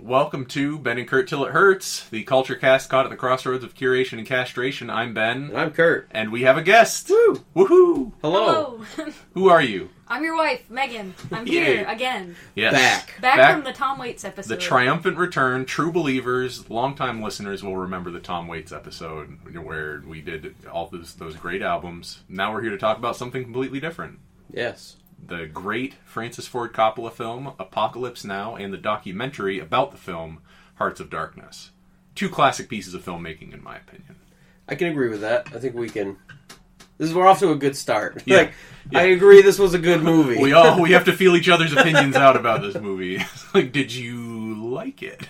Welcome to Ben and Curt Till It Hurts, the culture cast caught at the crossroads of curation and castration. I'm Ben. And I'm Curt. And we have a guest. Woo! Woohoo! Hello. Who are you? I'm your wife, Megan. I'm here again. Yes. Back from the Tom Waits episode. The triumphant return. True believers, longtime listeners will remember the Tom Waits episode where we did all those great albums. Now we're here to talk about something completely different. Yes. The great Francis Ford Coppola film, Apocalypse Now, and the documentary about the film, Hearts of Darkness. Two classic pieces of filmmaking, in my opinion. I can agree with that. I think we can... We're off to a good start. Yeah. I agree this was a good movie. We have to feel each other's opinions out about this movie. Did you like it?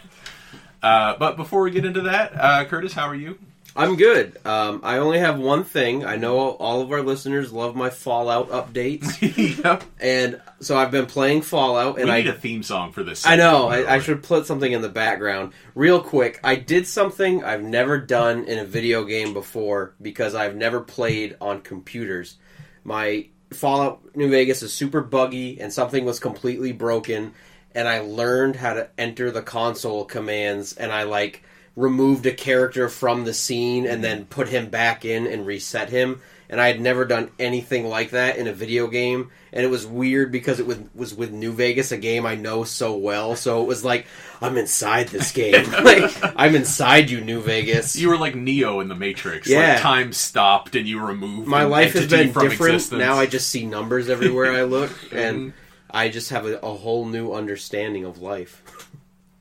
But before we get into that, Curtis, how are you? I'm good. I only have one thing. I know all of our listeners love my Fallout updates. Yep. And so I've been playing Fallout. And we need a theme song for this. I know. I should put something in the background. Real quick, I did something I've never done in a video game before because I've never played on computers. My Fallout New Vegas is super buggy and something was completely broken. And I learned how to enter the console commands and I removed a character from the scene and then put him back in and reset him. And I had never done anything like that in a video game. And it was weird because it was with New Vegas, a game I know so well. So it was like, I'm inside this game. I'm inside you, New Vegas. You were like Neo in the Matrix. Yeah. Time stopped and you removed my life has been different. Existence. Now I just see numbers everywhere I look. And I just have a whole new understanding of life.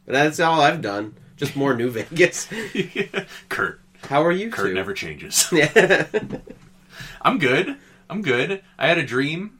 And that's all I've done. Just more New Vegas. Yeah. Curt. How are you Curt two? never changes. Yeah. I'm good. I had a dream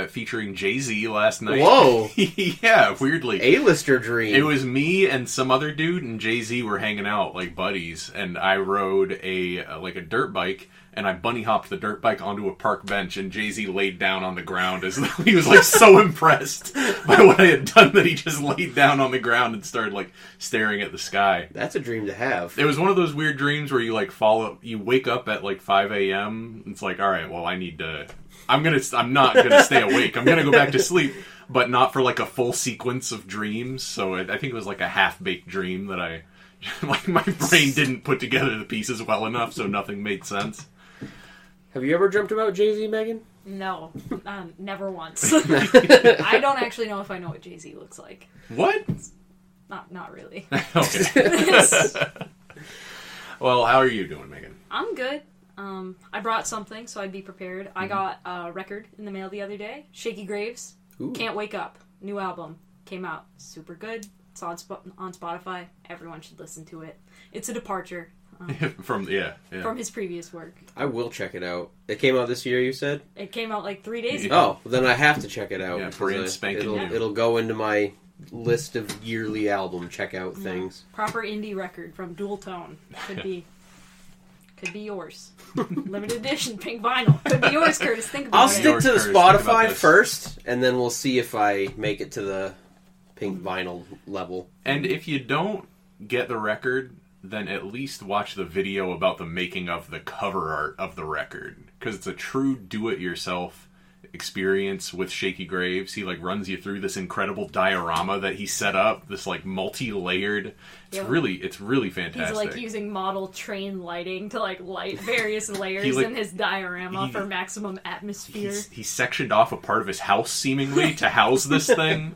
featuring Jay-Z last night. Whoa. Yeah, weirdly. A-lister dream. It was me and some other dude, and Jay-Z were hanging out like buddies, and I rode a dirt bike, and I bunny hopped the dirt bike onto a park bench, and Jay-Z laid down on the ground as though he was so impressed by what I had done that he just laid down on the ground and started staring at the sky. That's a dream to have. It was one of those weird dreams where you you wake up at 5 a.m. It's like, all right, well, I'm not gonna stay awake. I'm gonna go back to sleep, but not for a full sequence of dreams. So I think it was a half-baked dream that my brain didn't put together the pieces well enough, so nothing made sense. Have you ever dreamt about Jay-Z, Megan? No, never once. I don't actually know if I know what Jay-Z looks like. What? Not really. Okay. Well, how are you doing, Megan? I'm good. I brought something, so I'd be prepared. I got a record in the mail the other day. Shaky Graves. Ooh. Can't Wake Up. New album. Came out. Super good. It's on Spotify. Everyone should listen to it. It's a departure. From his previous work. I will check it out. It came out this year, you said? It came out 3 days ago. Oh, then I have to check it out. Yeah, brand spanking new. It'll go into my list of yearly album checkout things. Proper indie record from Dual Tone. Could be yours. Limited edition, pink vinyl. Could be yours, Curtis. Think about it. I'll stick to the Spotify first, and then we'll see if I make it to the pink vinyl level. And if you don't get the record, then at least watch the video about the making of the cover art of the record. Because it's a true do-it-yourself experience with Shaky Graves. He runs you through this incredible diorama that he set up, this multi-layered. It's really fantastic. He's using model train lighting to light various layers in his diorama for maximum atmosphere. He sectioned off a part of his house seemingly to house this thing.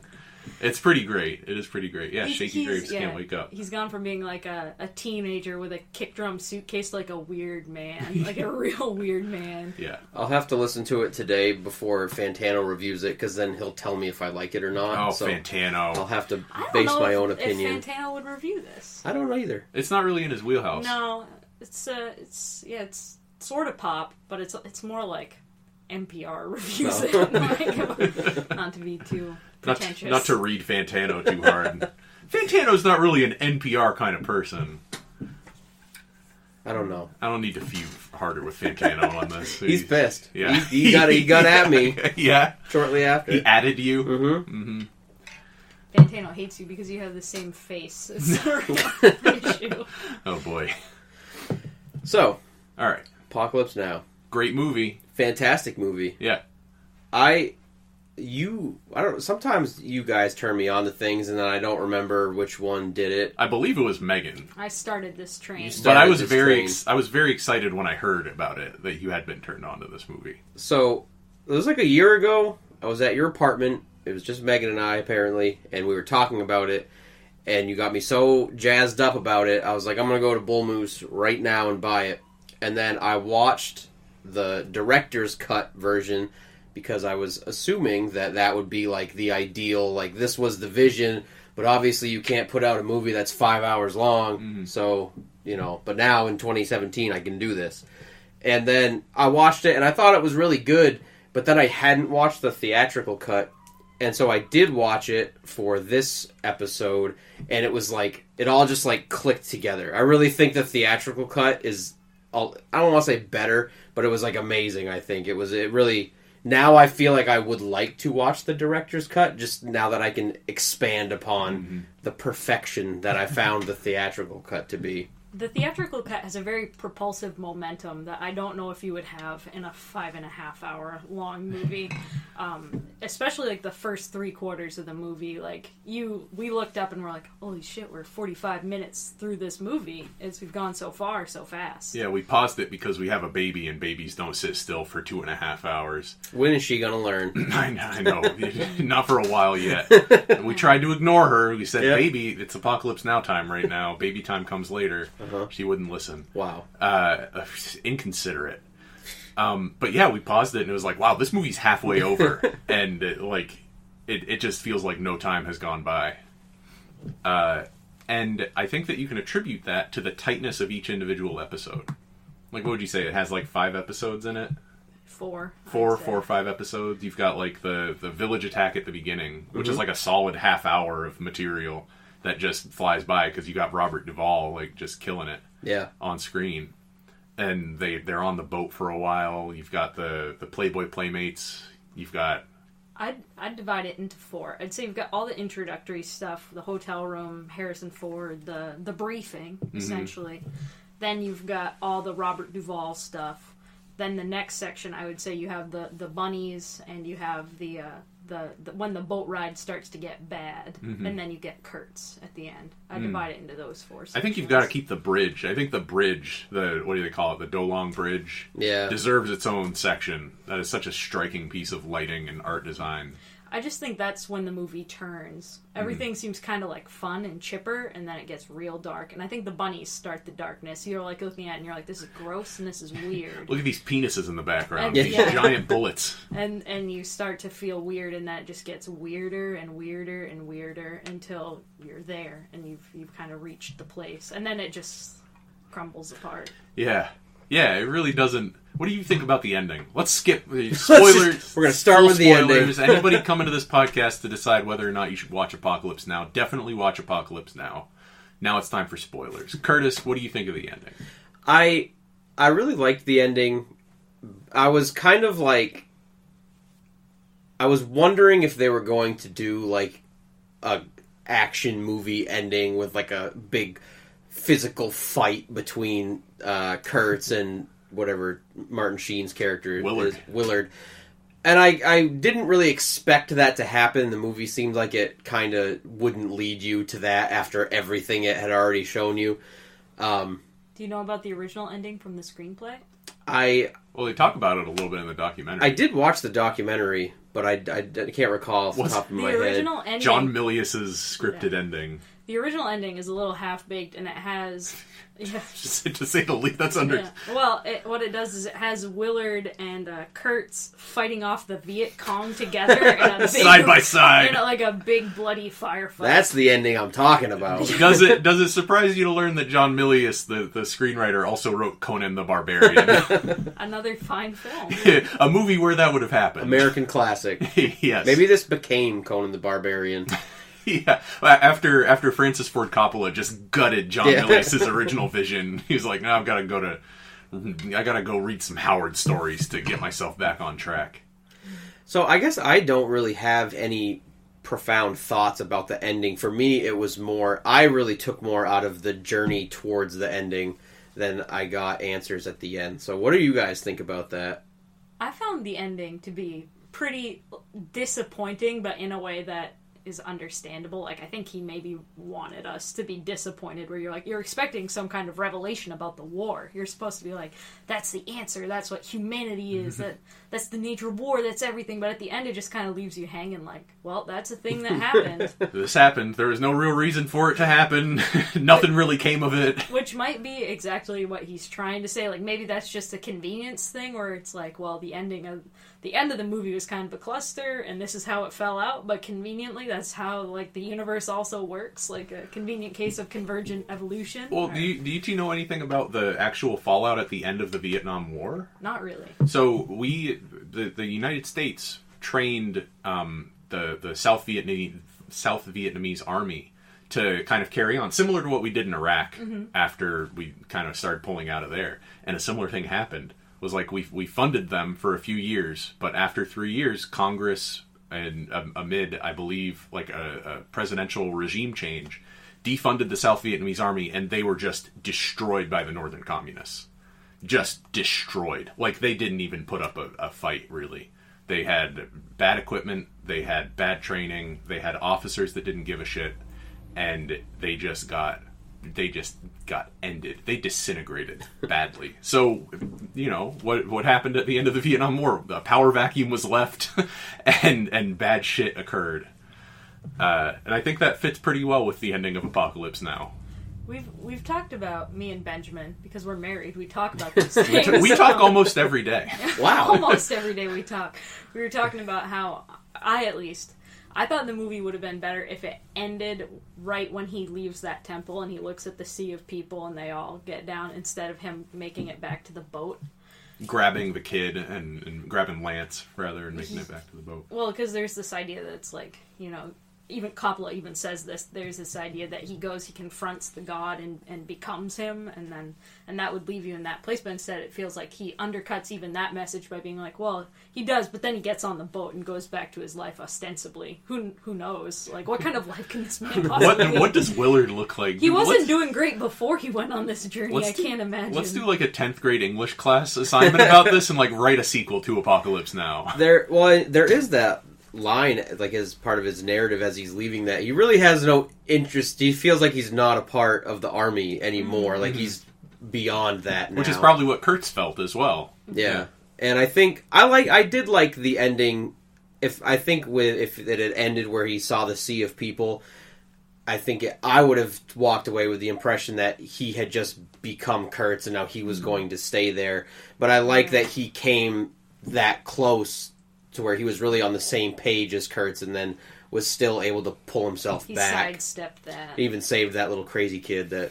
It's pretty great. It is pretty great. Yeah, Shaky Graves Can't Wake Up. He's gone from being a teenager with a kick drum suitcase to a weird man. A real weird man. Yeah. I'll have to listen to it today before Fantano reviews it, because then he'll tell me if I like it or not. Oh, so Fantano. I'll have to base my own opinion. If Fantano would review this. I don't know either. It's not really in his wheelhouse. No, it's sort of pop, but it's more like NPR reviews it. Not to be too pretentious. Not to read Fantano too hard. Fantano's not really an NPR kind of person. I don't know. I don't need to feud harder with Fantano on this. He's pissed. Yeah. He got at me. Yeah. Shortly after. He added you. Mm-hmm. Fantano hates you because you have the same face. It's a real issue. Oh boy. So. All right. Apocalypse Now. Great movie. Fantastic movie. Yeah. I I don't. Sometimes you guys turn me on to things, and then I don't remember which one did it. I believe it was Megan. I started this train. But I was very excited when I heard about it, that you had been turned on to this movie. So, it was like a year ago. I was at your apartment. It was just Megan and I, apparently, and we were talking about it, and you got me so jazzed up about it, I was like, I'm going to go to Bull Moose right now and buy it. And then I watched the director's cut version, because I was assuming that would be, like, the ideal, like, this was the vision, but obviously you can't put out a movie that's 5 hours long, so, but now in 2017 I can do this. And then I watched it, and I thought it was really good, but then I hadn't watched the theatrical cut, and so I did watch it for this episode, and it was like, it all just, like, clicked together. I really think the theatrical cut is, I don't want to say better, but it was, like, amazing, I think. It really... Now I feel like I would like to watch the director's cut, just now that I can expand upon the perfection that I found the theatrical cut to be. The theatrical cut has a very propulsive momentum that I don't know if you would have in a 5.5 hour long movie. Especially like the first 3/4 of the movie. Like we looked up and we're like, holy shit, we're 45 minutes through this movie. We've gone so far so fast. Yeah, we paused it because we have a baby and babies don't sit still for 2.5 hours. When is she gonna learn? I know. Not for a while yet. We tried to ignore her. We said, baby, it's apocalypse now time right now. Baby time comes later. She wouldn't listen. Wow. Inconsiderate. But yeah, we paused it and it was like, wow, this movie's halfway over. And it just feels like no time has gone by. And I think that you can attribute that to the tightness of each individual episode. Like, what would you say? It has like 5 episodes in it? 4 or 5 episodes. You've got like the village attack at the beginning, which is like a solid half hour of material that just flies by because you got Robert Duvall like just killing it on screen. And they're on the boat for a while. You've got the Playboy Playmates. You've got... I'd divide it into 4. I'd say you've got all the introductory stuff, the hotel room, Harrison Ford, the briefing, essentially. Then you've got all the Robert Duvall stuff. Then the next section, I would say you have the bunnies, and you have the when the boat ride starts to get bad, and then you get Kurtz at the end. I divide it into those 4 sections. I think you've got to keep the bridge. I think the bridge, what do they call it, the Dolong Bridge, deserves its own section. That is such a striking piece of lighting and art design. I just think that's when the movie turns. Everything seems kind of like fun and chipper, and then it gets real dark. And I think the bunnies start the darkness. You're like looking at it and you're like, this is gross and this is weird. Look at these penises in the background. These giant bullets. And you start to feel weird, and then it just gets weirder and weirder and weirder until you're there and you've kind of reached the place. And then it just crumbles apart. Yeah. Yeah, it really doesn't... What do you think about the ending? Let's skip spoilers. We're going to start with the ending. Anybody coming to this podcast to decide whether or not you should watch Apocalypse Now, definitely watch Apocalypse Now. Now it's time for spoilers. Curtis, what do you think of the ending? I really liked the ending. I was kind of like... I was wondering if they were going to do like a action movie ending with like a big physical fight between Kurtz and whatever Martin Sheen's character is, Willard. And I didn't really expect that to happen. The movie seemed like it kind of wouldn't lead you to that after everything it had already shown you. Do you know about the original ending from the screenplay? Well, they talk about it a little bit in the documentary. I did watch the documentary, but I can't recall off the top of my head. Ending, John Milius's scripted ending. The original ending is a little half-baked, and it has... to say the least, that's under... Yeah. Well, what it does is it has Willard and Kurtz fighting off the Viet Cong together in a big, side by side, in like a big bloody firefight. That's the ending I'm talking about. Does it surprise you to learn that John Milius, the screenwriter, also wrote Conan the Barbarian? Another fine film. A movie where that would have happened. American classic. Yes. Maybe this became Conan the Barbarian. Yeah, after Francis Ford Coppola just gutted John Milius' original vision, he was like, "No, I gotta go read some Howard stories to get myself back on track." So I guess I don't really have any profound thoughts about the ending. For me, it was more, I really took more out of the journey towards the ending than I got answers at the end. So what do you guys think about that? I found the ending to be pretty... disappointing, but in a way that is understandable. Like, I think he maybe wanted us to be disappointed, where you're expecting some kind of revelation about the war. You're supposed to be like, that's the answer, that's what humanity is, that's the nature of war, that's everything. But at the end, it just kind of leaves you hanging like, well, that's a thing that happened. This happened. There was no real reason for it to happen. Nothing really came of it. Which might be exactly what he's trying to say. Like, maybe that's just a convenience thing, where it's like, well, the end of the movie was kind of a cluster, and this is how it fell out, but conveniently, that's how, like, the universe also works, like a convenient case of convergent evolution. Well, do you two know anything about the actual fallout at the end of the Vietnam War? Not really. So the United States trained the South Vietnamese army to kind of carry on, similar to what we did in Iraq after we kind of started pulling out of there, and a similar thing happened. Was like we funded them for a few years, but after 3 years, Congress, and amid, I believe, like a presidential regime change, defunded the South Vietnamese army, and they were just destroyed by the Northern Communists. Just destroyed. Like, they didn't even put up a fight, really. They had bad equipment, they had bad training, they had officers that didn't give a shit, and they just got ended. They disintegrated badly. So, you know, what happened at the end of the Vietnam War? A power vacuum was left, and bad shit occurred. And I think that fits pretty well with the ending of Apocalypse Now. We've talked about, me and Benjamin, because we're married, we talk about these things. We talk almost every day. Wow. Almost every day we talk. We were talking about how, I thought the movie would have been better if it ended right when he leaves that temple and he looks at the sea of people and they all get down, instead of him making it back to the boat. Grabbing the kid and grabbing Lance, rather, and making it back to the boat. Well, because there's this idea that it's like, you know, even Coppola even says this, there's this idea that he confronts the god and becomes him, and that would leave you in that place, but instead it feels like he undercuts even that message by being like, well, he does, but then he gets on the boat and goes back to his life ostensibly. Who knows? Like, what kind of life can this man possibly What does Willard look like? He wasn't doing great before he went on this journey, can't imagine. Let's do like a 10th grade English class assignment about this and like write a sequel to Apocalypse Now. There is that line, like, as part of his narrative as he's leaving, that he really has no interest. He feels like he's not a part of the army anymore. Like, he's beyond that now. Which is probably what Curt's felt as well. Yeah. And I think I did like the ending. If it had ended where he saw the sea of people, I think I would have walked away with the impression that he had just become Kurtz and now he was going to stay there. But I like that he came that close to where he was really on the same page as Kurtz, and then was still able to pull himself back. He sidestepped that. He even saved that little crazy kid that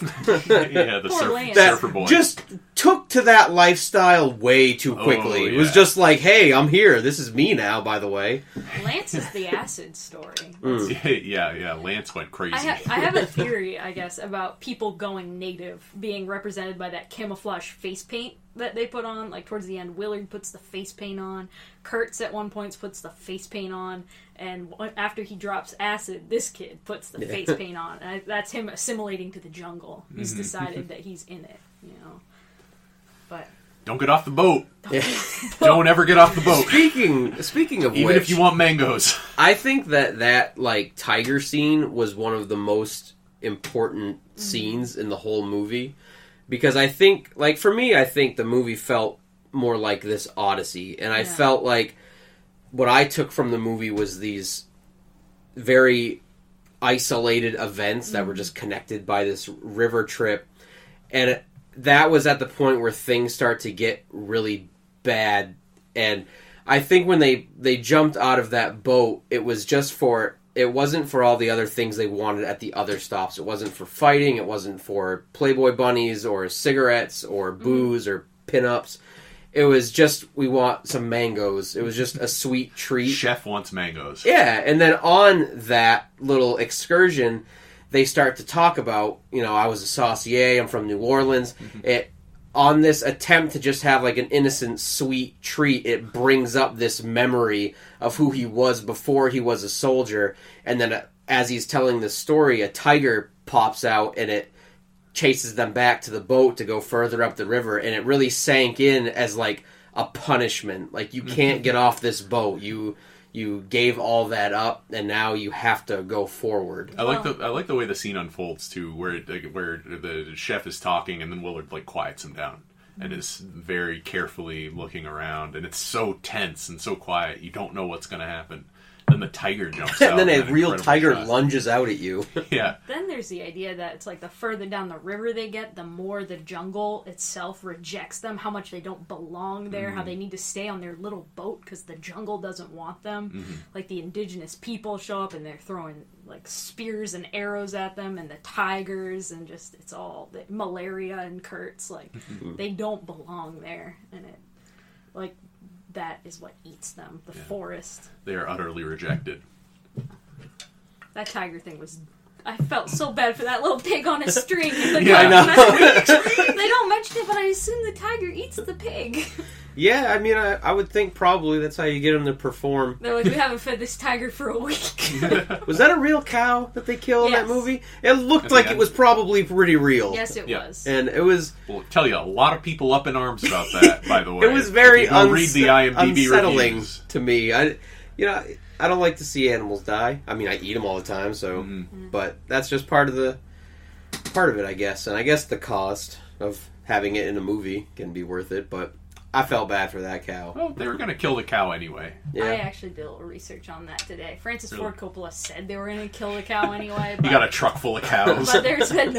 surfer boy. Just took to that lifestyle way too quickly. Oh, yeah. It was just like, hey, I'm here. This is me now, by the way. Lance is the acid story. Yeah, Lance went crazy. I have a theory, I guess, about people going native being represented by that camouflage face paint that they put on. Like, towards the end, Willard puts the face paint on. Kurtz at one point puts the face paint on. And after he drops acid, this kid puts the face paint on. And that's him assimilating to the jungle. He's decided that he's in it, you know. But don't get off the boat. Don't ever get off the boat. Speaking of even if you want mangoes. I think that like tiger scene was one of the most important scenes in the whole movie, because I think, like, for me, I think the movie felt more like this Odyssey, and I felt like what I took from the movie was these very isolated events that were just connected by this river trip, and that was at the point where things start to get really bad. And I think when they jumped out of that boat, it wasn't for all the other things they wanted at the other stops. It wasn't for fighting, it wasn't for Playboy bunnies or cigarettes or booze or pinups. It was just, we want some mangoes. It was just a sweet treat. Chef wants mangoes. Yeah, and then on that little excursion, they start to talk about, I was a saucier, I'm from New Orleans. On this attempt to just have like an innocent, sweet treat, it brings up this memory of who he was before he was a soldier. And then as he's telling this story, a tiger pops out and it chases them back to the boat to go further up the river. And it really sank in as like a punishment. Like, you can't get off this boat. You you gave all that up, and now you have to go forward. I like the way the scene unfolds too, where the chef is talking, and then Willard like quiets him down and is very carefully looking around, and it's so tense and so quiet. You don't know what's going to happen. Then the tiger jumps out. And then a real tiger shot. lunges out at you. Yeah. Then there's the idea that it's like the further down the river they get, the more the jungle itself rejects them, how much they don't belong there, how they need to stay on their little boat because the jungle doesn't want them. Like the indigenous people show up and they're throwing like spears and arrows at them, and the tigers, and just it's all the malaria and Curt's like they don't belong there, and it like that is what eats them. The forest. They are utterly rejected. That tiger thing was. I felt so bad for that little pig on a string. Yeah, I know. They don't mention it, but I assume the tiger eats the pig. Yeah, I mean, I would think probably that's how you get them to perform. They're like, we haven't fed this tiger for a week. Was that a real cow that they killed in that movie? It looked like it was probably pretty real. Yes, it was. And it was... Well, I'll tell you, a lot of people up in arms about that, by the way. It was very read the IMDb unsettling reviews. to me. I don't like to see animals die. I mean, I eat them all the time, so... But that's just part of it, I guess. And I guess the cost of having it in a movie can be worth it, but... I felt bad for that cow. Well, they were going to kill the cow anyway. Yeah. I actually did a little research on that today. Francis Ford Coppola said they were going to kill the cow anyway. But, you got a truck full of cows. But there's been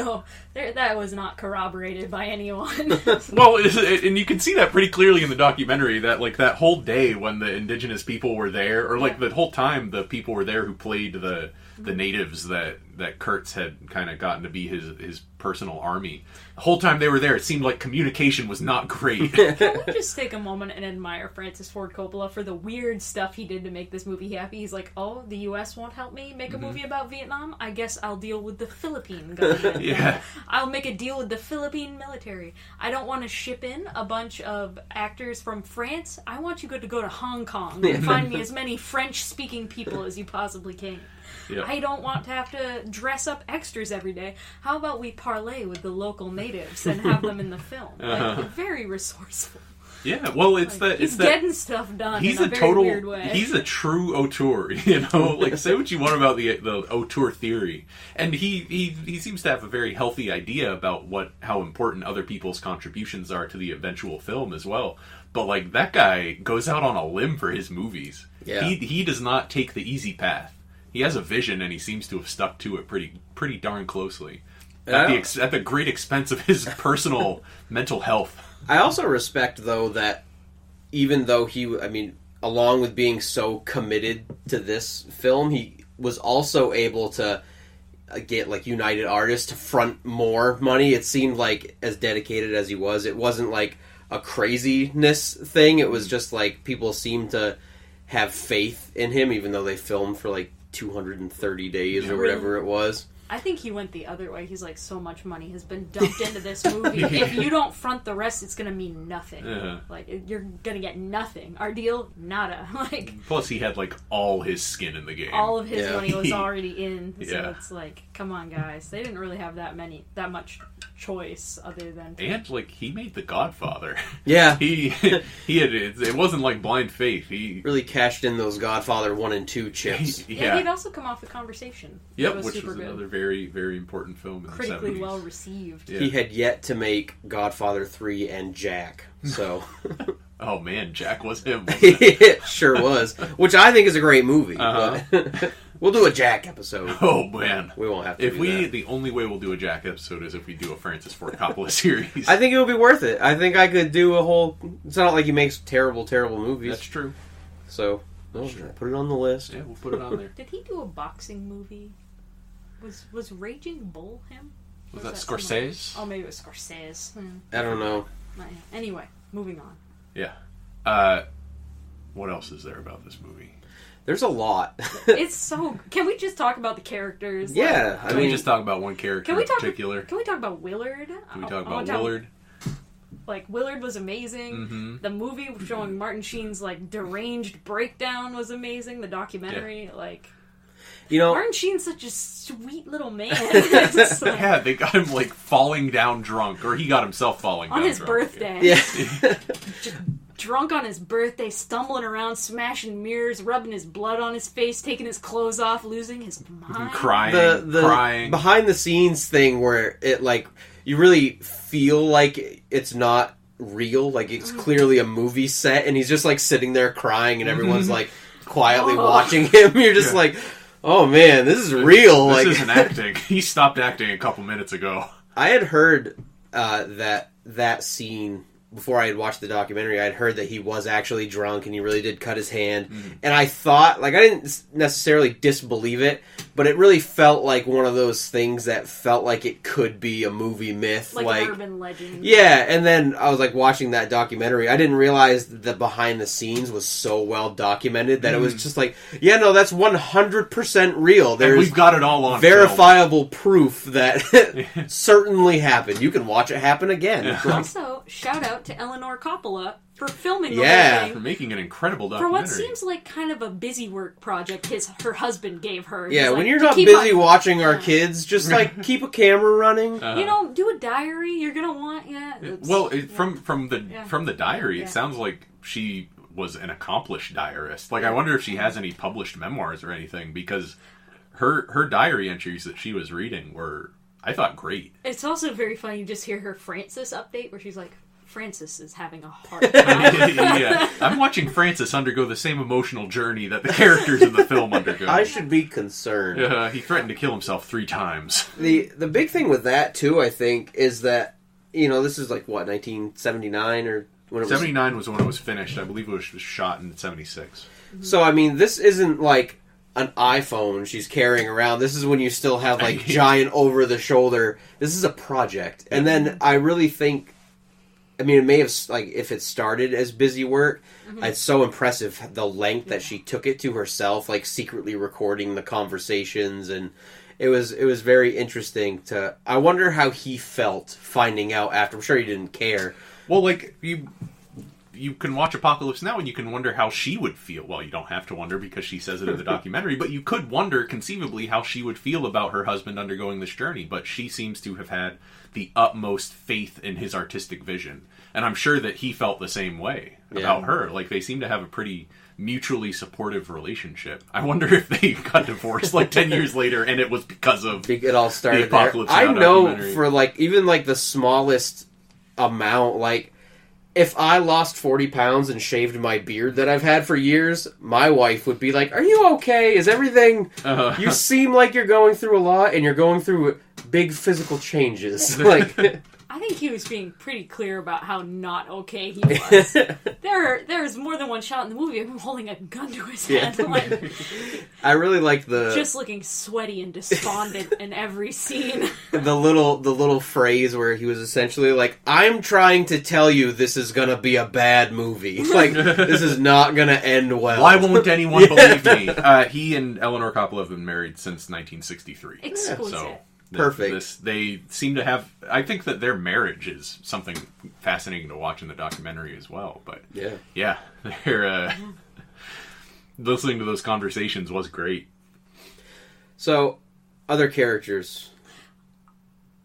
that was not corroborated by anyone. Well, and you can see that pretty clearly in the documentary, that like that whole day when the indigenous people were there, or like the whole time the people were there who played the natives that Kurtz had kind of gotten to be his personal army. The whole time they were there, it seemed like communication was not great. Can we just take a moment and admire Francis Ford Coppola for the weird stuff he did to make this movie happy? He's like, oh, the U.S. won't help me make a movie about Vietnam? I guess I'll deal with the Philippine government. Yeah. I'll make a deal with the Philippine military. I don't want to ship in a bunch of actors from France. I want you to go to Hong Kong and find me as many French-speaking people as you possibly can. Yep. I don't want to have to dress up extras every day. How about we parlay with the local natives and have them in the film? Like, very resourceful. Yeah, well, he's getting stuff done. He's in a very weird way. He's a true auteur, you know. Like, say what you want about the auteur theory, and he seems to have a very healthy idea about how important other people's contributions are to the eventual film as well. But like that guy goes out on a limb for his movies. Yeah. He does not take the easy path. He has a vision, and he seems to have stuck to it pretty darn closely. At the great expense of his personal mental health. I also respect, though, that even though along with being so committed to this film, he was also able to get, like, United Artists to front more money. It seemed like, as dedicated as he was, it wasn't, like, a craziness thing. It was just, like, people seemed to have faith in him, even though they filmed for, like, 230 days or whatever it was. I think he went the other way. He's like, so much money has been dumped into this movie. If you don't front the rest, it's going to mean nothing. Like, you're going to get nothing. Our deal, nada. Like, plus, he had, like, all his skin in the game. All of his money was already in. So it's like, come on, guys. They didn't really have that much choice other than... And, like, he made The Godfather. Yeah. he had... It wasn't like blind faith. He... really cashed in those Godfather 1 and 2 chips. He'd also come off The Conversation. Yep, which was another very, very important film in the 70s. Critically well received. Yeah. He had yet to make Godfather 3 and Jack, so... Oh man, Jack was him. It sure was. Which I think is a great movie. But we'll do a Jack episode. Oh man. We won't have to do that. The only way we'll do a Jack episode is if we do a Francis Ford Coppola series. I think it would be worth it. I think I could do a whole... It's not like he makes terrible movies. That's true. So, put it on the list. Yeah, we'll put it on there. Did he do a boxing movie? Was Raging Bull him? Was that Scorsese? Someone? Oh, maybe it was Scorsese. I don't know. Anyway, moving on. Yeah. What else is there about this movie? There's a lot. It's so... Can we just talk about the characters? Yeah. Can we just talk about one character in particular? Can we talk about Willard? Can we talk about Willard? Like, Willard was amazing. Mm-hmm. The movie showing Martin Sheen's, like, deranged breakdown was amazing. The documentary, like... You know, Martin Sheen's such a sweet little man. Yeah, they got him, like, falling down drunk. Or he got himself falling down on his drunk. birthday. Yeah. Just drunk on his birthday, stumbling around, smashing mirrors, rubbing his blood on his face, taking his clothes off, losing his mind. Crying, the crying. behind the scenes thing where it, like, you really feel like it's not real, like it's clearly a movie set, and he's just, like, sitting there crying, and everyone's, like, quietly watching him. You're just like, oh man, this is real. This like, isn't acting. He stopped acting a couple minutes ago. I had heard that scene before I had watched the documentary. I'd heard that he was actually drunk and he really did cut his hand. And I thought, like, I didn't necessarily disbelieve it, but it really felt like one of those things that felt like it could be a movie myth. Like an urban legend. Yeah, and then I was, like, watching that documentary. I didn't realize that the behind the scenes was so well documented that it was just like, yeah, no, that's 100% real. There's and we've got it all on verifiable proof that certainly happened. You can watch it happen again. Yeah. Also, shout out to Eleanor Coppola for filming the Yeah. whole thing. For making an incredible For documentary. what seems like kind of a busy work project her husband gave her. Yeah, He's when like, you're "To not keep busy on- watching our kids, just, like, keep a camera running. You know, do a diary. You're gonna want Well, from the diary, Yeah. it sounds like she was an accomplished diarist. Like, I wonder if she has any published memoirs or anything, because her diary entries that she was reading were, I thought, great. It's also very funny. You just hear her Francis update where she's like, Francis is having a hard time. Yeah. I'm watching Francis undergo the same emotional journey that the characters in the film undergo. I should be concerned. He threatened to kill himself 3 times. The big thing with that, too, I think, is that, you know, this is like, what, 1979 or when it was... 79 was when it was finished. I believe it was shot in 76. So, I mean, this isn't like an iPhone she's carrying around. This is when you still have, like, giant over-the-shoulder... This is a project. And then I really think... I mean, it may have, like, if it started as busy work, it's so impressive the length that she took it to herself, like, secretly recording the conversations, and it was very interesting to... I wonder how he felt finding out after. I'm sure he didn't care. Well, like, you can watch Apocalypse Now and you can wonder how she would feel. Well, you don't have to wonder because she says it in the documentary, but you could wonder conceivably how she would feel about her husband undergoing this journey. But she seems to have had the utmost faith in his artistic vision. And I'm sure that he felt the same way about her. Like, they seem to have a pretty mutually supportive relationship. I wonder if they got divorced like 10 years later and it was because of it all started the Apocalypse there. Now I know documentary. for, like, even, like, the smallest amount, like, if I lost 40 pounds and shaved my beard that I've had for years, my wife would be like, are you okay? Is everything... You seem like you're going through a lot, and you're going through big physical changes. Like... I think he was being pretty clear about how not okay he was. There's more than one shot in the movie of him holding a gun to his head. Like, I really like the... just looking sweaty and despondent in every scene. The little phrase where he was essentially like, I'm trying to tell you this is gonna be a bad movie. Like, this is not gonna end well. Why won't anyone believe me? He and Eleanor Coppola have been married since 1963. Exquisite. So perfect. They seem to have... I think that their marriage is something fascinating to watch in the documentary as well. But yeah, they're listening to those conversations was great. So, other characters.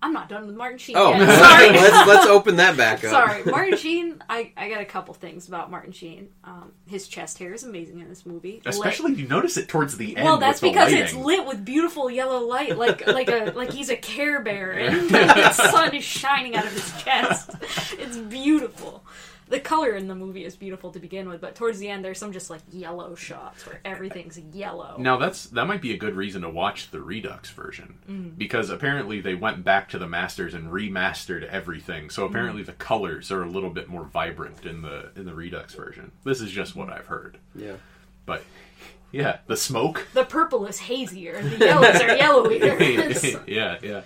I'm not done with Martin Sheen Oh, yet. Sorry. let's open that back up. Sorry, Martin Sheen. I got a couple things about Martin Sheen. His chest hair is amazing in this movie. Especially if you notice it towards the end. Well, that's with the because lighting. it's lit with beautiful yellow light, like he's a Care Bear, and the sun is shining out of his chest. It's beautiful. The color in the movie is beautiful to begin with, but towards the end, there's some just like yellow shots where everything's yellow. Now that might be a good reason to watch the Redux version, because apparently they went back to the masters and remastered everything. So apparently the colors are a little bit more vibrant in the Redux version. This is just what I've heard. Yeah, but yeah, the smoke. The purple is hazier. The yellows are yellowier. Yeah.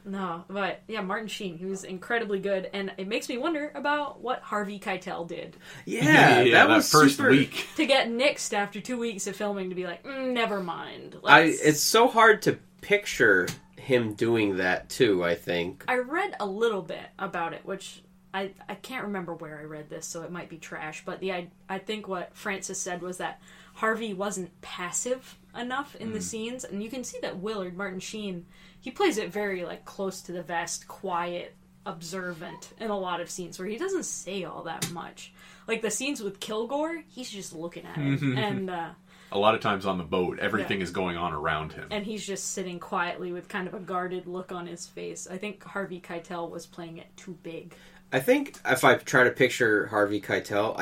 No, but yeah, Martin Sheen, he was incredibly good, and it makes me wonder about what Harvey Keitel did. Yeah, that was first super... week. To get nixed after 2 weeks of filming to be like, never mind. It's so hard to picture him doing that too, I think. I read a little bit about it, which I can't remember where I read this, so it might be trash, but I think what Francis said was that Harvey wasn't passive enough in the scenes, and you can see that Willard, Martin Sheen, he plays it very, like, close to the vest, quiet, observant in a lot of scenes where he doesn't say all that much. Like the scenes with Kilgore, he's just looking at it. And a lot of times on the boat, everything is going on around him. And he's just sitting quietly with kind of a guarded look on his face. I think Harvey Keitel was playing it too big. I think if I try to picture Harvey Keitel,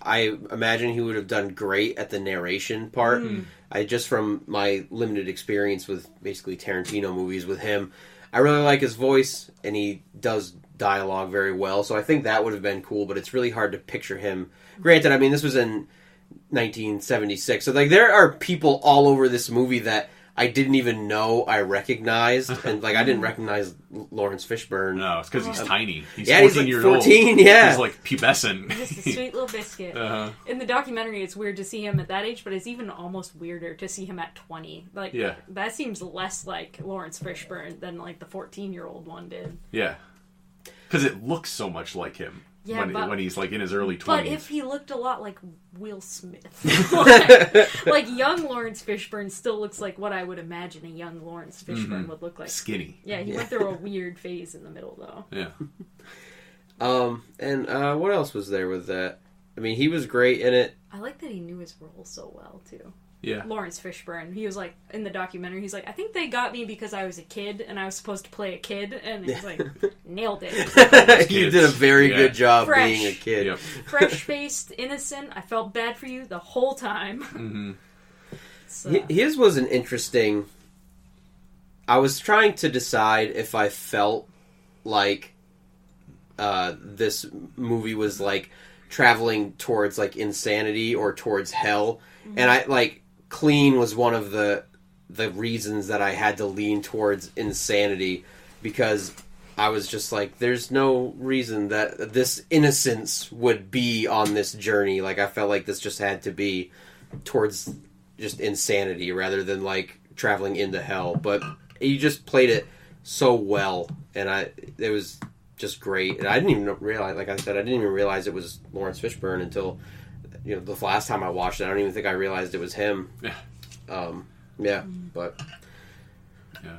I imagine he would have done great at the narration part. Just from my limited experience with basically Tarantino movies with him, I really like his voice, and he does dialogue very well, so I think that would have been cool, but it's really hard to picture him. Granted, I mean, this was in 1976, so like there are people all over this movie that I didn't even know I recognized, and like I didn't recognize Lawrence Fishburne. No, it's because he's tiny. He's 14 he's like years 14, old. Yeah. He's like pubescent. Just a sweet little biscuit. In the documentary, it's weird to see him at that age, but it's even almost weirder to see him at 20. Like, that seems less like Lawrence Fishburne than like the 14-year-old one did. Yeah. Because it looks so much like him. Yeah, when he's like in his early 20s. But if he looked a lot like Will Smith, like young Lawrence Fishburne still looks like what I would imagine a young Lawrence Fishburne would look like. Skinny. Yeah, he went through a weird phase in the middle though. Yeah. And what else was there with that? I mean, he was great in it. I like that he knew his role so well too. Yeah. Lawrence Fishburne. He was like, in the documentary, he's like, I think they got me because I was a kid and I was supposed to play a kid. And he's like, nailed it. You did a very good job being a kid. Yep. Fresh-faced, innocent. I felt bad for you the whole time. So. His was an interesting... I was trying to decide if I felt like this movie was like traveling towards like insanity or towards hell. And I like... Clean was one of the reasons that I had to lean towards insanity, because I was just like, there's no reason that this innocence would be on this journey. Like, I felt like this just had to be towards just insanity rather than like traveling into hell. But you just played it so well, and it was just great. And I didn't even realize, like I said, I didn't even realize it was Lawrence Fishburne until the last time I watched it. I don't even think I realized it was him. Yeah. But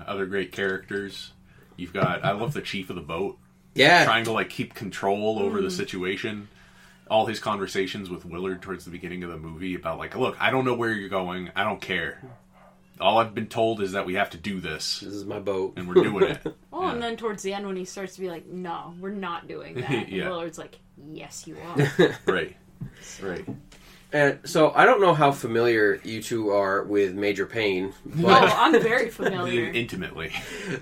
other great characters. You've got, I love the chief of the boat. Yeah. Trying to like keep control over the situation. All his conversations with Willard towards the beginning of the movie about like, look, I don't know where you're going. I don't care. All I've been told is that we have to do this. This is my boat. And we're doing it. And then towards the end when he starts to be like, no, we're not doing that. And Willard's like, yes, you are. Right. And so I don't know how familiar you two are with Major Payne, but I'm very familiar. Intimately.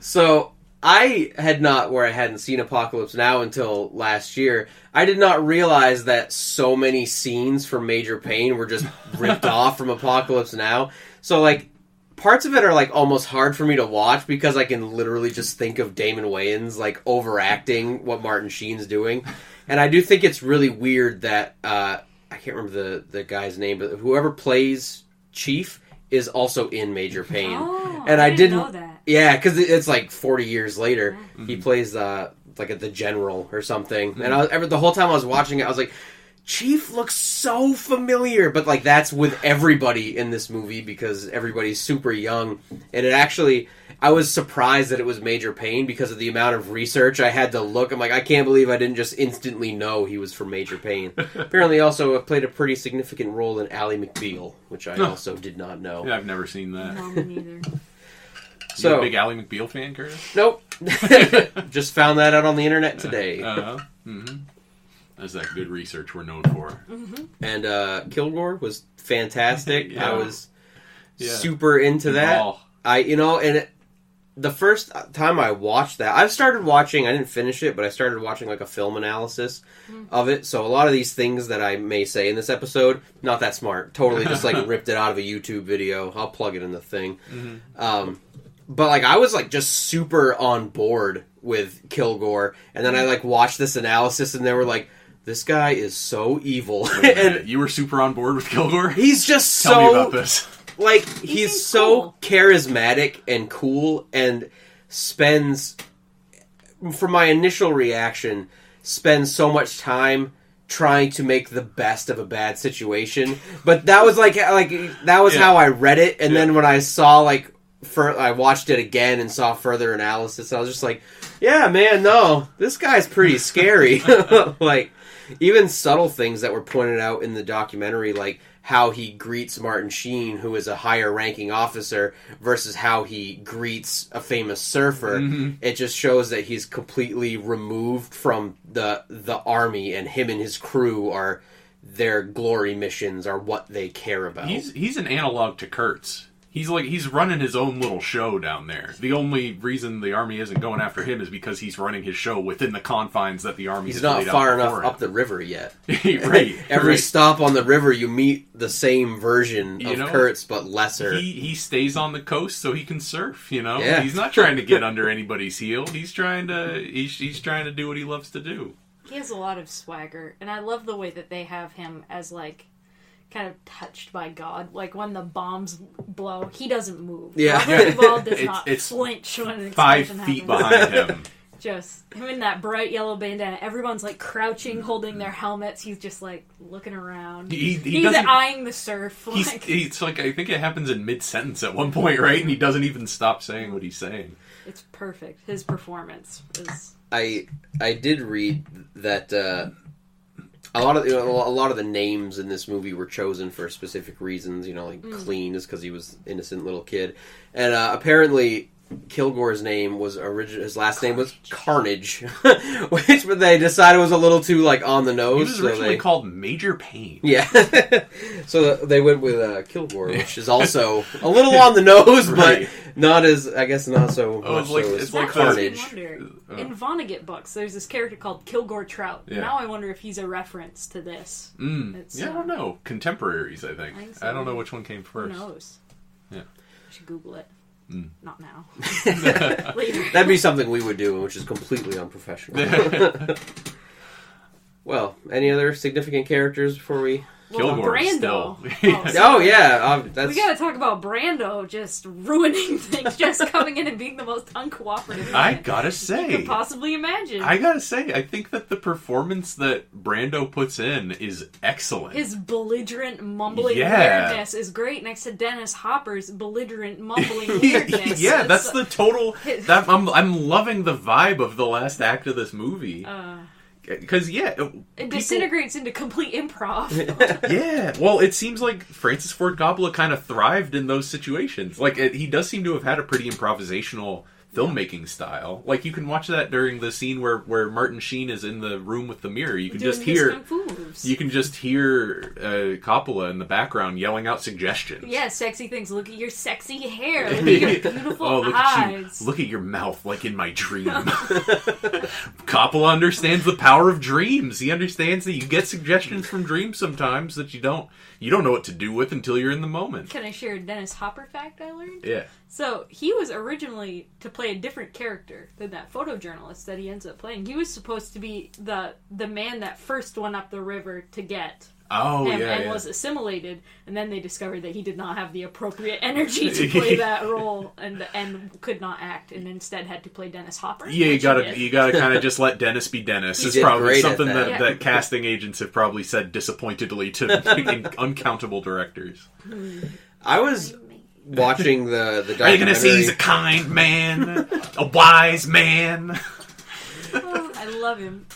So I hadn't seen Apocalypse Now until last year. I did not realize that so many scenes from Major Payne were just ripped off from Apocalypse Now. So like parts of it are like almost hard for me to watch because I can literally just think of Damon Wayans like overacting what Martin Sheen's doing. And I do think it's really weird that I can't remember the guy's name, but whoever plays Chief is also in Major Payne. Oh, and I didn't know that. Yeah, because it's like 40 years later. He plays like the general or something. And the whole time I was watching it, I was like, Chief looks so familiar, but like that's with everybody in this movie because everybody's super young. And it actually, I was surprised that it was Major Payne because of the amount of research I had to look. I'm like, I can't believe I didn't just instantly know he was from Major Payne. Apparently also played a pretty significant role in Ally McBeal, which I also did not know. Yeah, I've never seen that. No, me neither. So, you a big Ally McBeal fan, Curtis? Nope. Just found that out on the internet today. That's that good research we're known for. And Kilgore was fantastic. I was Yeah. super into that. Oh. The first time I watched that, I've started watching, I didn't finish it, but I started watching like a film analysis of it. So a lot of these things that I may say in this episode, not that smart. Totally just like ripped it out of a YouTube video. I'll plug it in the thing. But like I was like just super on board with Kilgore. And then I like watched this analysis and they were like, this guy is so evil. And you were super on board with Kilgore? He's just Tell me about this. Like, he's so charismatic and cool and spends, from my initial reaction, spends so much time trying to make the best of a bad situation. But that was that was how I read it. And then when I saw I watched it again and saw further analysis, I was just like, Yeah, man, no. This guy's pretty scary. Like, even subtle things that were pointed out in the documentary, like how he greets Martin Sheen, who is a higher ranking officer, versus how he greets a famous surfer. It just shows that he's completely removed from the army, and him and his crew are their glory missions are what they care about. He's an analog to Curt's. He's running his own little show down there. The only reason the army isn't going after him is because he's running his show within the confines that the army. He's not far enough up the river yet. Right. Every stop on the river, you meet the same version of Curt's, but lesser. He stays on the coast so he can surf. Yeah. He's not trying to get under anybody's heel. He's trying to do what he loves to do. He has a lot of swagger, and I love the way that they have him as like kind of touched by God. Like when the bombs blow, he doesn't move. Yeah. Robert Duvall does not flinch when an 5 explosion feet happens. behind him. Just him in that bright yellow bandana. Everyone's like crouching, holding their helmets. He's just like looking around. He's eyeing the surf. He's like, I think it happens in mid-sentence at one point, right? And he doesn't even stop saying what he's saying. It's perfect. His performance is... I did read that a lot of the names in this movie were chosen for specific reasons. Like Clean is because he was an innocent little kid, and apparently Kilgore's name was his last name was Carnage, which they decided was a little too like on the nose. He was originally called Major Payne. Yeah, so they went with Kilgore, which is also a little on the nose, Right. but not as not so much it's like Carnage. In Vonnegut books, there's this character called Kilgore Trout. Yeah. Now I wonder if he's a reference to this. I don't know. Contemporaries, I think. So. I don't know which one came first. Who knows? Yeah. I should Google it. Not now. Later. That'd be something we would do, which is completely unprofessional. Well, any other significant characters before we... Kilgore Brando. still. Oh, yeah. We gotta talk about Brando just ruining things, just coming in and being the most uncooperative I man gotta you say. could possibly imagine. I think that the performance that Brando puts in is excellent. His belligerent, mumbling Yeah. weirdness is great next to Dennis Hopper's belligerent, mumbling weirdness. Yeah, that's the total... I'm loving the vibe of the last act of this movie. Because, it disintegrates into complete improv. Yeah, well, it seems like Francis Ford Coppola kind of thrived in those situations. Like, he does seem to have had a pretty improvisational filmmaking style. Like, you can watch that during the scene where Martin Sheen is in the room with the mirror. You can just hear Coppola in the background yelling out suggestions. Yeah, sexy things. Look at your sexy hair. Look at your beautiful look eyes. Look at your mouth, like in my dream. Coppola understands the power of dreams. He understands that you get suggestions from dreams sometimes that you don't know what to do with until you're in the moment. Can I share a Dennis Hopper fact I learned? Yeah. So, he was originally to play a different character than that photojournalist that he ends up playing. He was supposed to be the man that first went up the river to get him and was assimilated, and then they discovered that he did not have the appropriate energy to play that role and could not act, and instead had to play Dennis Hopper. Yeah, you gotta kind of just let Dennis be Dennis. It's probably something that casting agents have probably said disappointedly to uncountable directors. I was watching the documentary. Are you gonna say he's a kind man, a wise man? I love him.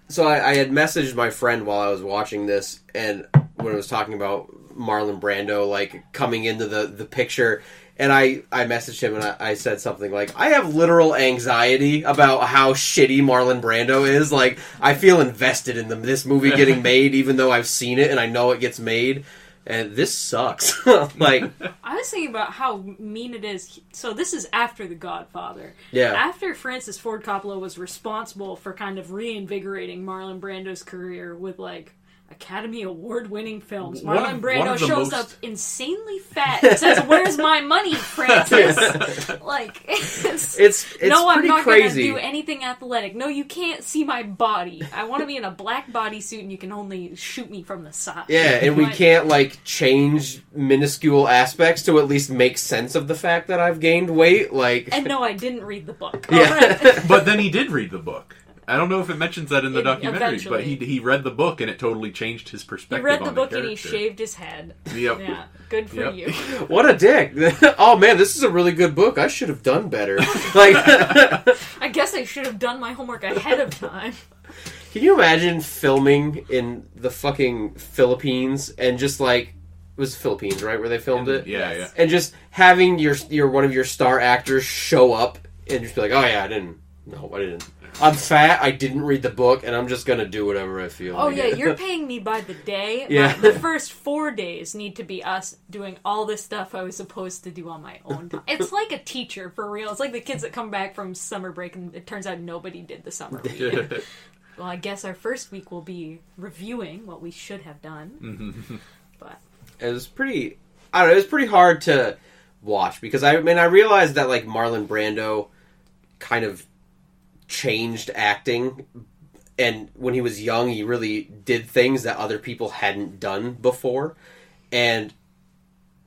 So I had messaged my friend while I was watching this, and when I was talking about Marlon Brando, like, coming into the picture, and I messaged him, and I said something like, I have literal anxiety about how shitty Marlon Brando is. Like, I feel invested in this movie getting made, even though I've seen it, and I know it gets made. And this sucks. Like, I was thinking about how mean it is. So this is after The Godfather. Yeah. After Francis Ford Coppola was responsible for kind of reinvigorating Marlon Brando's career with, like, Academy Award-winning films. Marlon Brando shows up insanely fat and says, "Where's my money, Francis?" Like, it's no, I'm not going to do anything athletic. No, you can't see my body. I want to be in a black bodysuit, and you can only shoot me from the side. Yeah, and we can't, like, change minuscule aspects to at least make sense of the fact that I've gained weight. Like, and no, I didn't read the book. Yeah. Right. But then he did read the book. I don't know if it mentions that in the documentary, but he read the book and it totally changed his perspective. He read the on book the and he shaved his head. Yep. Yeah, good for you. What a dick! Oh man, this is a really good book. I should have done better. I guess I should have done my homework ahead of time. Can you imagine filming in the fucking Philippines and just like it was the Philippines, right, where they filmed it? Yeah, Yes. yeah. And just having your one of your star actors show up and just be like, "Oh yeah, I didn't. I'm fat. I didn't read the book, and I'm just gonna do whatever I feel." Oh like. yeah, you're paying me by the day. Yeah. The first 4 days need to be us doing all the stuff I was supposed to do on my own time. It's like a teacher, for real. It's like the kids that come back from summer break and it turns out nobody did the summer reading. Well, I guess our first week will be reviewing what we should have done. But it was pretty. I don't know. It was pretty hard to watch because I realized that like Marlon Brando kind of changed acting, and when he was young, he really did things that other people hadn't done before, and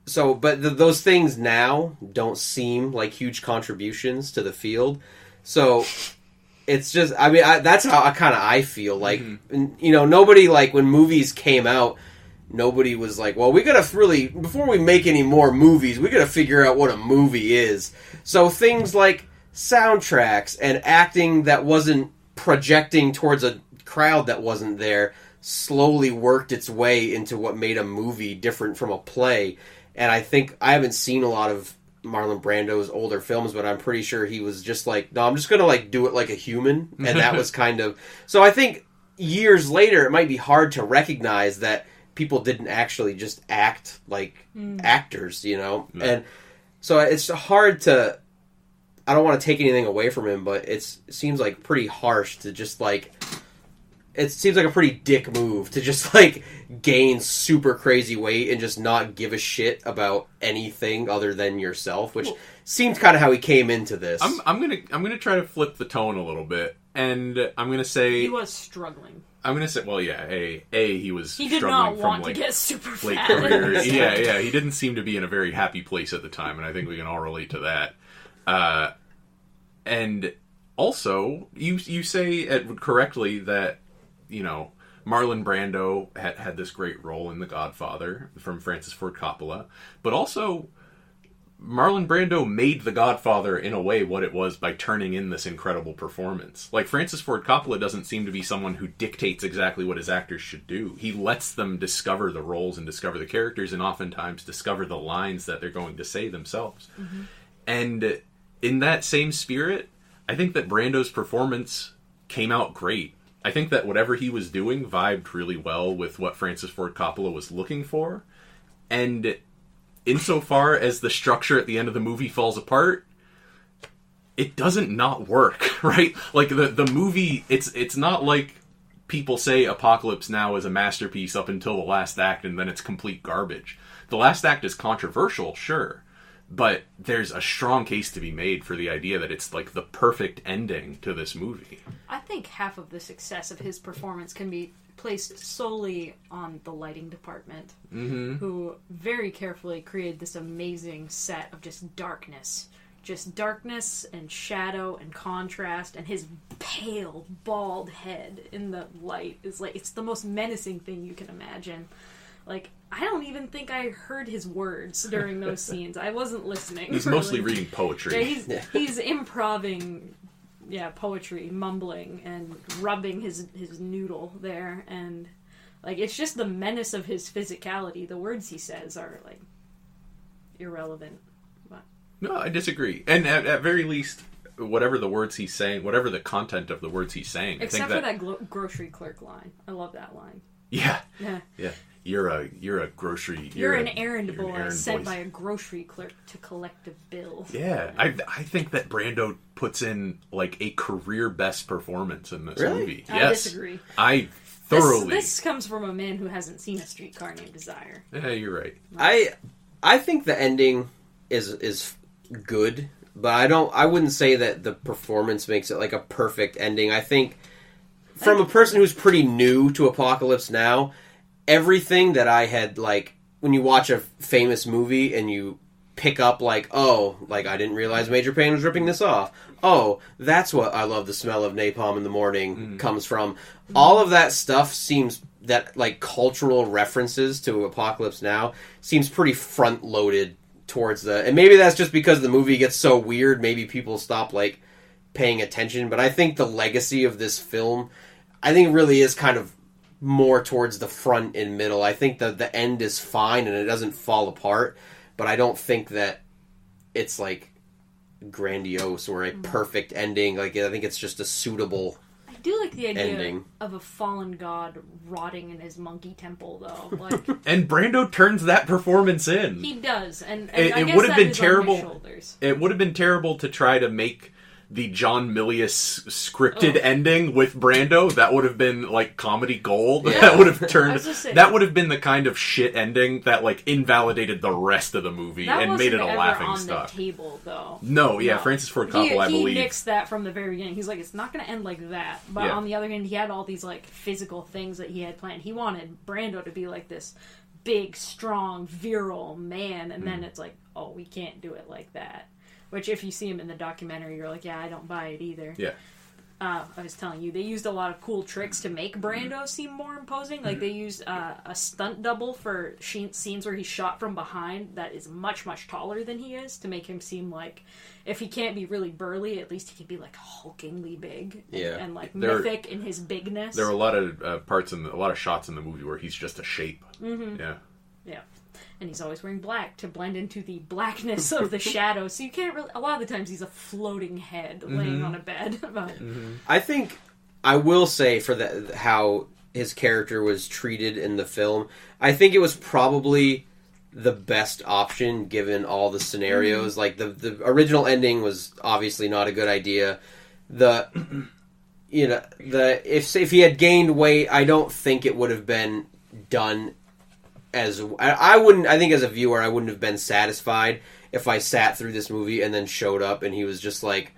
so. But those things now don't seem like huge contributions to the field, so. It's just, that's how I feel. Like, nobody, like, when movies came out, nobody was like, well, we gotta really, before we make any more movies, we gotta figure out what a movie is. So things like soundtracks and acting that wasn't projecting towards a crowd that wasn't there slowly worked its way into what made a movie different from a play. And I think, I haven't seen a lot of Marlon Brando's older films, but I'm pretty sure he was just like, no, I'm just gonna like do it like a human, and that was kind of. So I think years later, it might be hard to recognize that people didn't actually just act like actors, and so it's hard to. I don't want to take anything away from him, but it seems like pretty harsh to just like. It seems like a pretty dick move to just like gain super crazy weight and just not give a shit about anything other than yourself, which seemed kind of how he came into this. I'm gonna try to flip the tone a little bit, and I'm gonna say he was struggling. I'm gonna say, well, yeah, he was. He did struggling not want from, to get super late fat. career. Yeah, he didn't seem to be in a very happy place at the time, and I think we can all relate to that. And also, you say correctly that. Marlon Brando had this great role in The Godfather from Francis Ford Coppola, but also Marlon Brando made The Godfather in a way what it was by turning in this incredible performance. Like, Francis Ford Coppola doesn't seem to be someone who dictates exactly what his actors should do. He lets them discover the roles and discover the characters, and oftentimes discover the lines that they're going to say themselves. Mm-hmm. And in that same spirit, I think that Brando's performance came out great. I think that whatever he was doing vibed really well with what Francis Ford Coppola was looking for. And insofar as the structure at the end of the movie falls apart, it doesn't not work, right? Like, the movie, it's not like people say Apocalypse Now is a masterpiece up until the last act and then it's complete garbage. The last act is controversial, sure. But there's a strong case to be made for the idea that it's like the perfect ending to this movie. I think half of the success of his performance can be placed solely on the lighting department, who very carefully created this amazing set of just darkness and shadow and contrast, and his pale, bald head in the light is like, it's the most menacing thing you can imagine. Like, I don't even think I heard his words during those scenes. I wasn't listening. He's mostly reading poetry. Yeah, he's improving, poetry, mumbling, and rubbing his noodle there. And, like, it's just the menace of his physicality. The words he says are, like, irrelevant. But. No, I disagree. And at very least, whatever the words he's saying, whatever the content of the words he's saying. Except for that grocery clerk line. I love that line. Yeah. Yeah. You're a grocery. You're an errand boy sent by a grocery clerk to collect a bill. Yeah, I think that Brando puts in like a career best performance in this movie. I disagree. I thoroughly. This comes from a man who hasn't seen A Streetcar Named Desire. Yeah, you're right. I think the ending is good, but I wouldn't say that the performance makes it like a perfect ending. I think from a person who's pretty new to Apocalypse Now, everything that I had, like, when you watch a famous movie and you pick up like, oh, like I didn't realize Major Payne was ripping this off. Oh, that's what I love the smell of napalm in the morning comes from. All of that stuff seems that like cultural references to Apocalypse Now seems pretty front loaded towards and maybe that's just because the movie gets so weird, maybe people stop like paying attention, but I think the legacy of this film, I think really is kind of more towards the front and middle. I think the end is fine and it doesn't fall apart, but I don't think that it's like grandiose or a perfect ending. Like I think it's just a suitable I do like the idea ending. Of a fallen god rotting in his monkey temple, though. Like, and Brando turns that performance in. He does, and it I guess would have that been is terrible. on his shoulders. It would have been terrible to try to make the John Milius scripted ending with Brando. That would have been like comedy gold. Yeah. That would have turned. I was just saying, that would have been the kind of shit ending that like invalidated the rest of the movie and made it a laughing on stock. The table, though. No, yeah, Francis Ford Coppola, I believe. He nixed that from the very beginning. He's like, it's not going to end like that. But on the other hand, he had all these like physical things that he had planned. He wanted Brando to be like this big, strong, virile man, and then it's like, oh, we can't do it like that. Which, if you see him in the documentary, you're like, yeah, I don't buy it either. Yeah. I was telling you, they used a lot of cool tricks to make Brando seem more imposing. Like, they used a stunt double for scenes where he's shot from behind that is much, much taller than he is, to make him seem like, if he can't be really burly, at least he can be, like, hulkingly big. And like, mythic in his bigness. There are a lot of a lot of shots in the movie where he's just a shape. Mm-hmm. Yeah. Yeah. And he's always wearing black to blend into the blackness of the shadow. So you can't really... A lot of the times he's a floating head laying on a bed. But... I think... I will say for how his character was treated in the film, I think it was probably the best option given all the scenarios. Like, the original ending was obviously not a good idea. If he had gained weight, I don't think it would have been done as I think as a viewer I wouldn't have been satisfied if I sat through this movie and then showed up and he was just like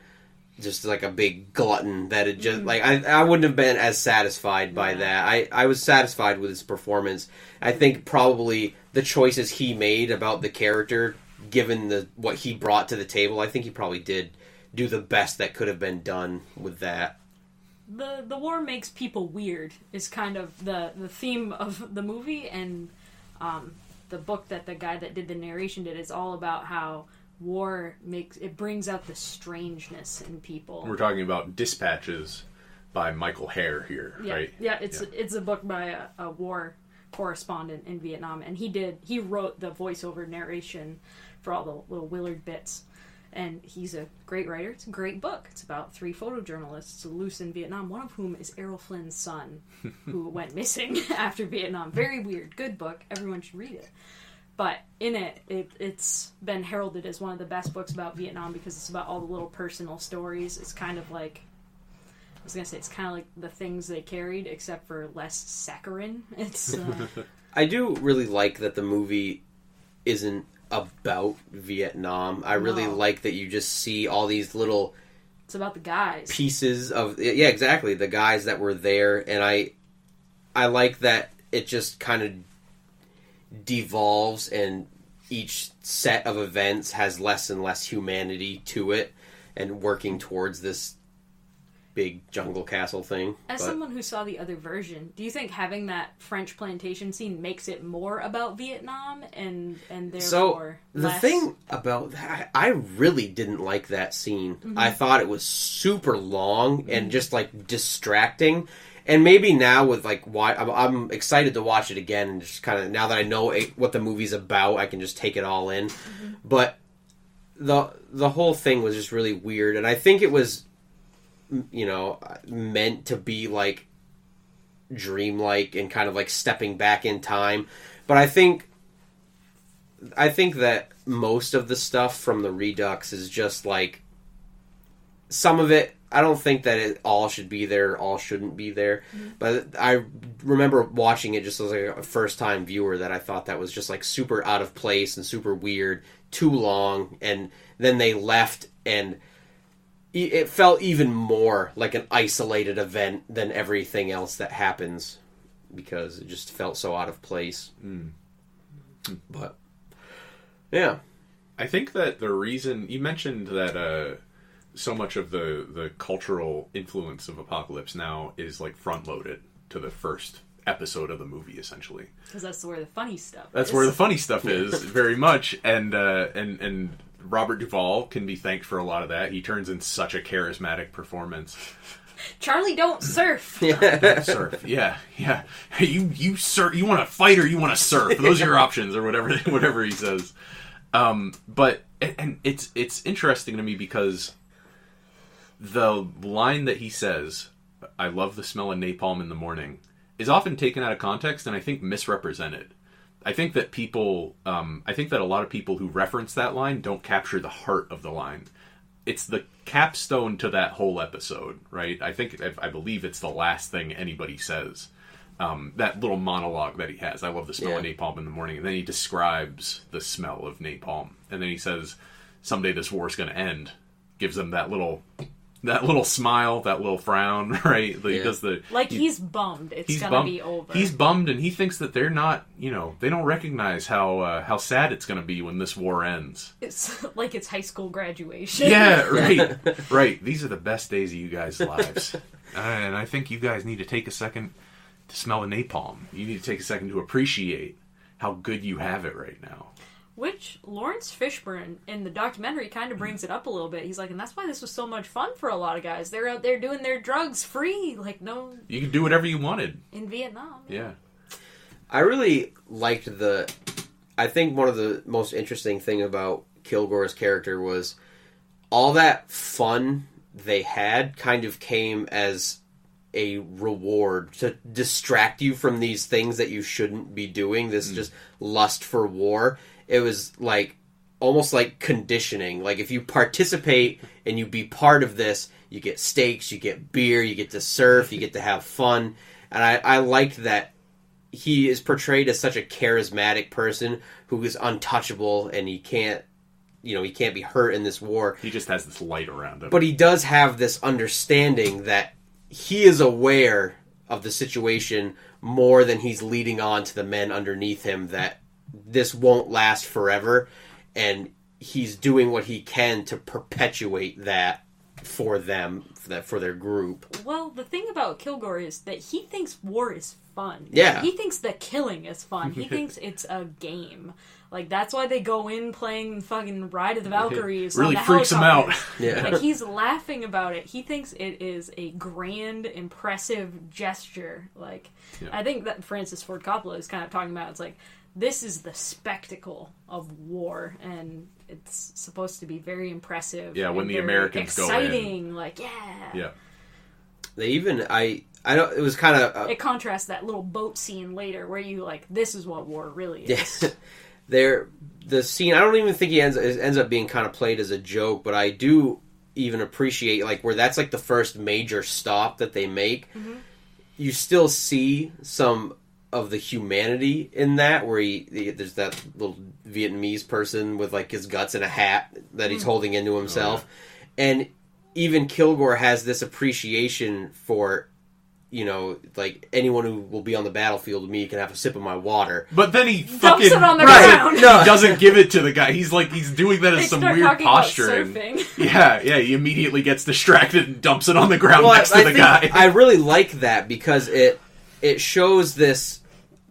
a big glutton that it just like I wouldn't have been as satisfied by that. I was satisfied with his performance. I think probably the choices he made about the character, given what he brought to the table, I think he probably did do the best that could have been done with that. The war makes people weird is kind of the theme of the movie, and the book that the guy that did the narration did is all about how war brings out the strangeness in people. We're talking about Dispatches by Michael Hare here, right? Yeah, it's a book by a war correspondent in Vietnam, and he wrote the voiceover narration for all the little Willard bits. And he's a great writer. It's a great book. It's about 3 photojournalists loose in Vietnam, one of whom is Errol Flynn's son, who went missing after Vietnam. Very weird. Good book. Everyone should read it. But in it's been heralded as one of the best books about Vietnam because it's about all the little personal stories. It's kind of like, I was going to say, it's kind of like The Things They Carried, except for less saccharine. It's. I do really like that the movie isn't about Vietnam. I really like that you just see all these little... It's about the guys. Pieces of... Yeah, exactly. The guys that were there. And I like that it just kind of devolves and each set of events has less and less humanity to it and working towards this big jungle castle thing. As someone who saw the other version, do you think having that French plantation scene makes it more about Vietnam and therefore the thing about that, I really didn't like that scene. I thought it was super long and just like distracting. And maybe now with like why I'm excited to watch it again and just kind of now that I know what the movie's about, I can just take it all in. But the whole thing was just really weird, and I think it was, you know, meant to be like dreamlike and kind of like stepping back in time. But I think that most of the stuff from the Redux is just like, some of it, I don't think that it all should be there, all shouldn't be there. But I remember watching it just as like a first time viewer that I thought that was just like super out of place and super weird, too long, and then they left and it felt even more like an isolated event than everything else that happens because it just felt so out of place. But, yeah. I think that the reason you mentioned that so much of the cultural influence of Apocalypse Now is like front loaded to the first episode of the movie, essentially. Because that's where the funny stuff That's is. where the funny stuff is, very much. And Robert Duvall can be thanked for a lot of that. He turns in such a charismatic performance. Charlie, don't surf. Don't surf. Yeah. You surf. You want to fight or you want to surf? Those are your options, or whatever he says. But it's interesting to me because the line that he says, "I love the smell of napalm in the morning," is often taken out of context and I think misrepresented. I think that a lot of people who reference that line don't capture the heart of the line. It's the capstone to that whole episode, right? I believe it's the last thing anybody says. That little monologue that he has. I love the smell of napalm in the morning. And then he describes the smell of napalm. And then he says, someday this war's going to end. Gives them that little smile, that little frown, right? He does he's bummed. It's going to be over. He's bummed, and he thinks that they're not, they don't recognize how sad it's going to be when this war ends. It's like it's high school graduation. Yeah, right. Right. These are the best days of you guys' lives. And I think you guys need to take a second to smell the napalm. You need to take a second to appreciate how good you have it right now. Which Lawrence Fishburne in the documentary kind of brings it up a little bit. He's like, and that's why this was so much fun for a lot of guys. They're out there doing their drugs free. Like, no... You could do whatever you wanted. In Vietnam. Yeah. I really liked I think one of the most interesting thing about Kilgore's character was all that fun they had kind of came as a reward to distract you from these things that you shouldn't be doing. This just lust for war. It was like almost like conditioning. Like if you participate and you be part of this, you get steaks, you get beer, you get to surf, you get to have fun. And I liked that he is portrayed as such a charismatic person who is untouchable and he can't be hurt in this war. He just has this light around him. But he does have this understanding that he is aware of the situation more than he's leading on to the men underneath him, that this won't last forever, and he's doing what he can to perpetuate that for them, for their group. Well, the thing about Kilgore is that he thinks war is fun. Yeah. He thinks the killing is fun. He thinks it's a game. Like, that's why they go in playing fucking Ride of the Valkyries. Really on the freaks him out. Yeah. Like, he's laughing about it. He thinks it is a grand, impressive gesture. Like, I think that Francis Ford Coppola is kind of talking about, it's like, this is the spectacle of war, and it's supposed to be very impressive. Yeah, when the Americans go in. Exciting, like, Yeah. They even, I don't, it was kind of... it contrasts that little boat scene later, where you, like, this is what war really is. The scene, I don't even think he ends up being kind of played as a joke, but I do even appreciate, like, where that's, like, the first major stop that they make. Mm-hmm. You still see some of the humanity in that, where there's that little Vietnamese person with like his guts in a hat that he's holding into himself. And even Kilgore has this appreciation for, like, anyone who will be on the battlefield with me can have a sip of my water. But then he dumps fucking it on the ground. No. He doesn't give it to the guy. He's doing that as some weird posturing. Yeah, he immediately gets distracted and dumps it on the ground next to the guy. I really like that because it shows this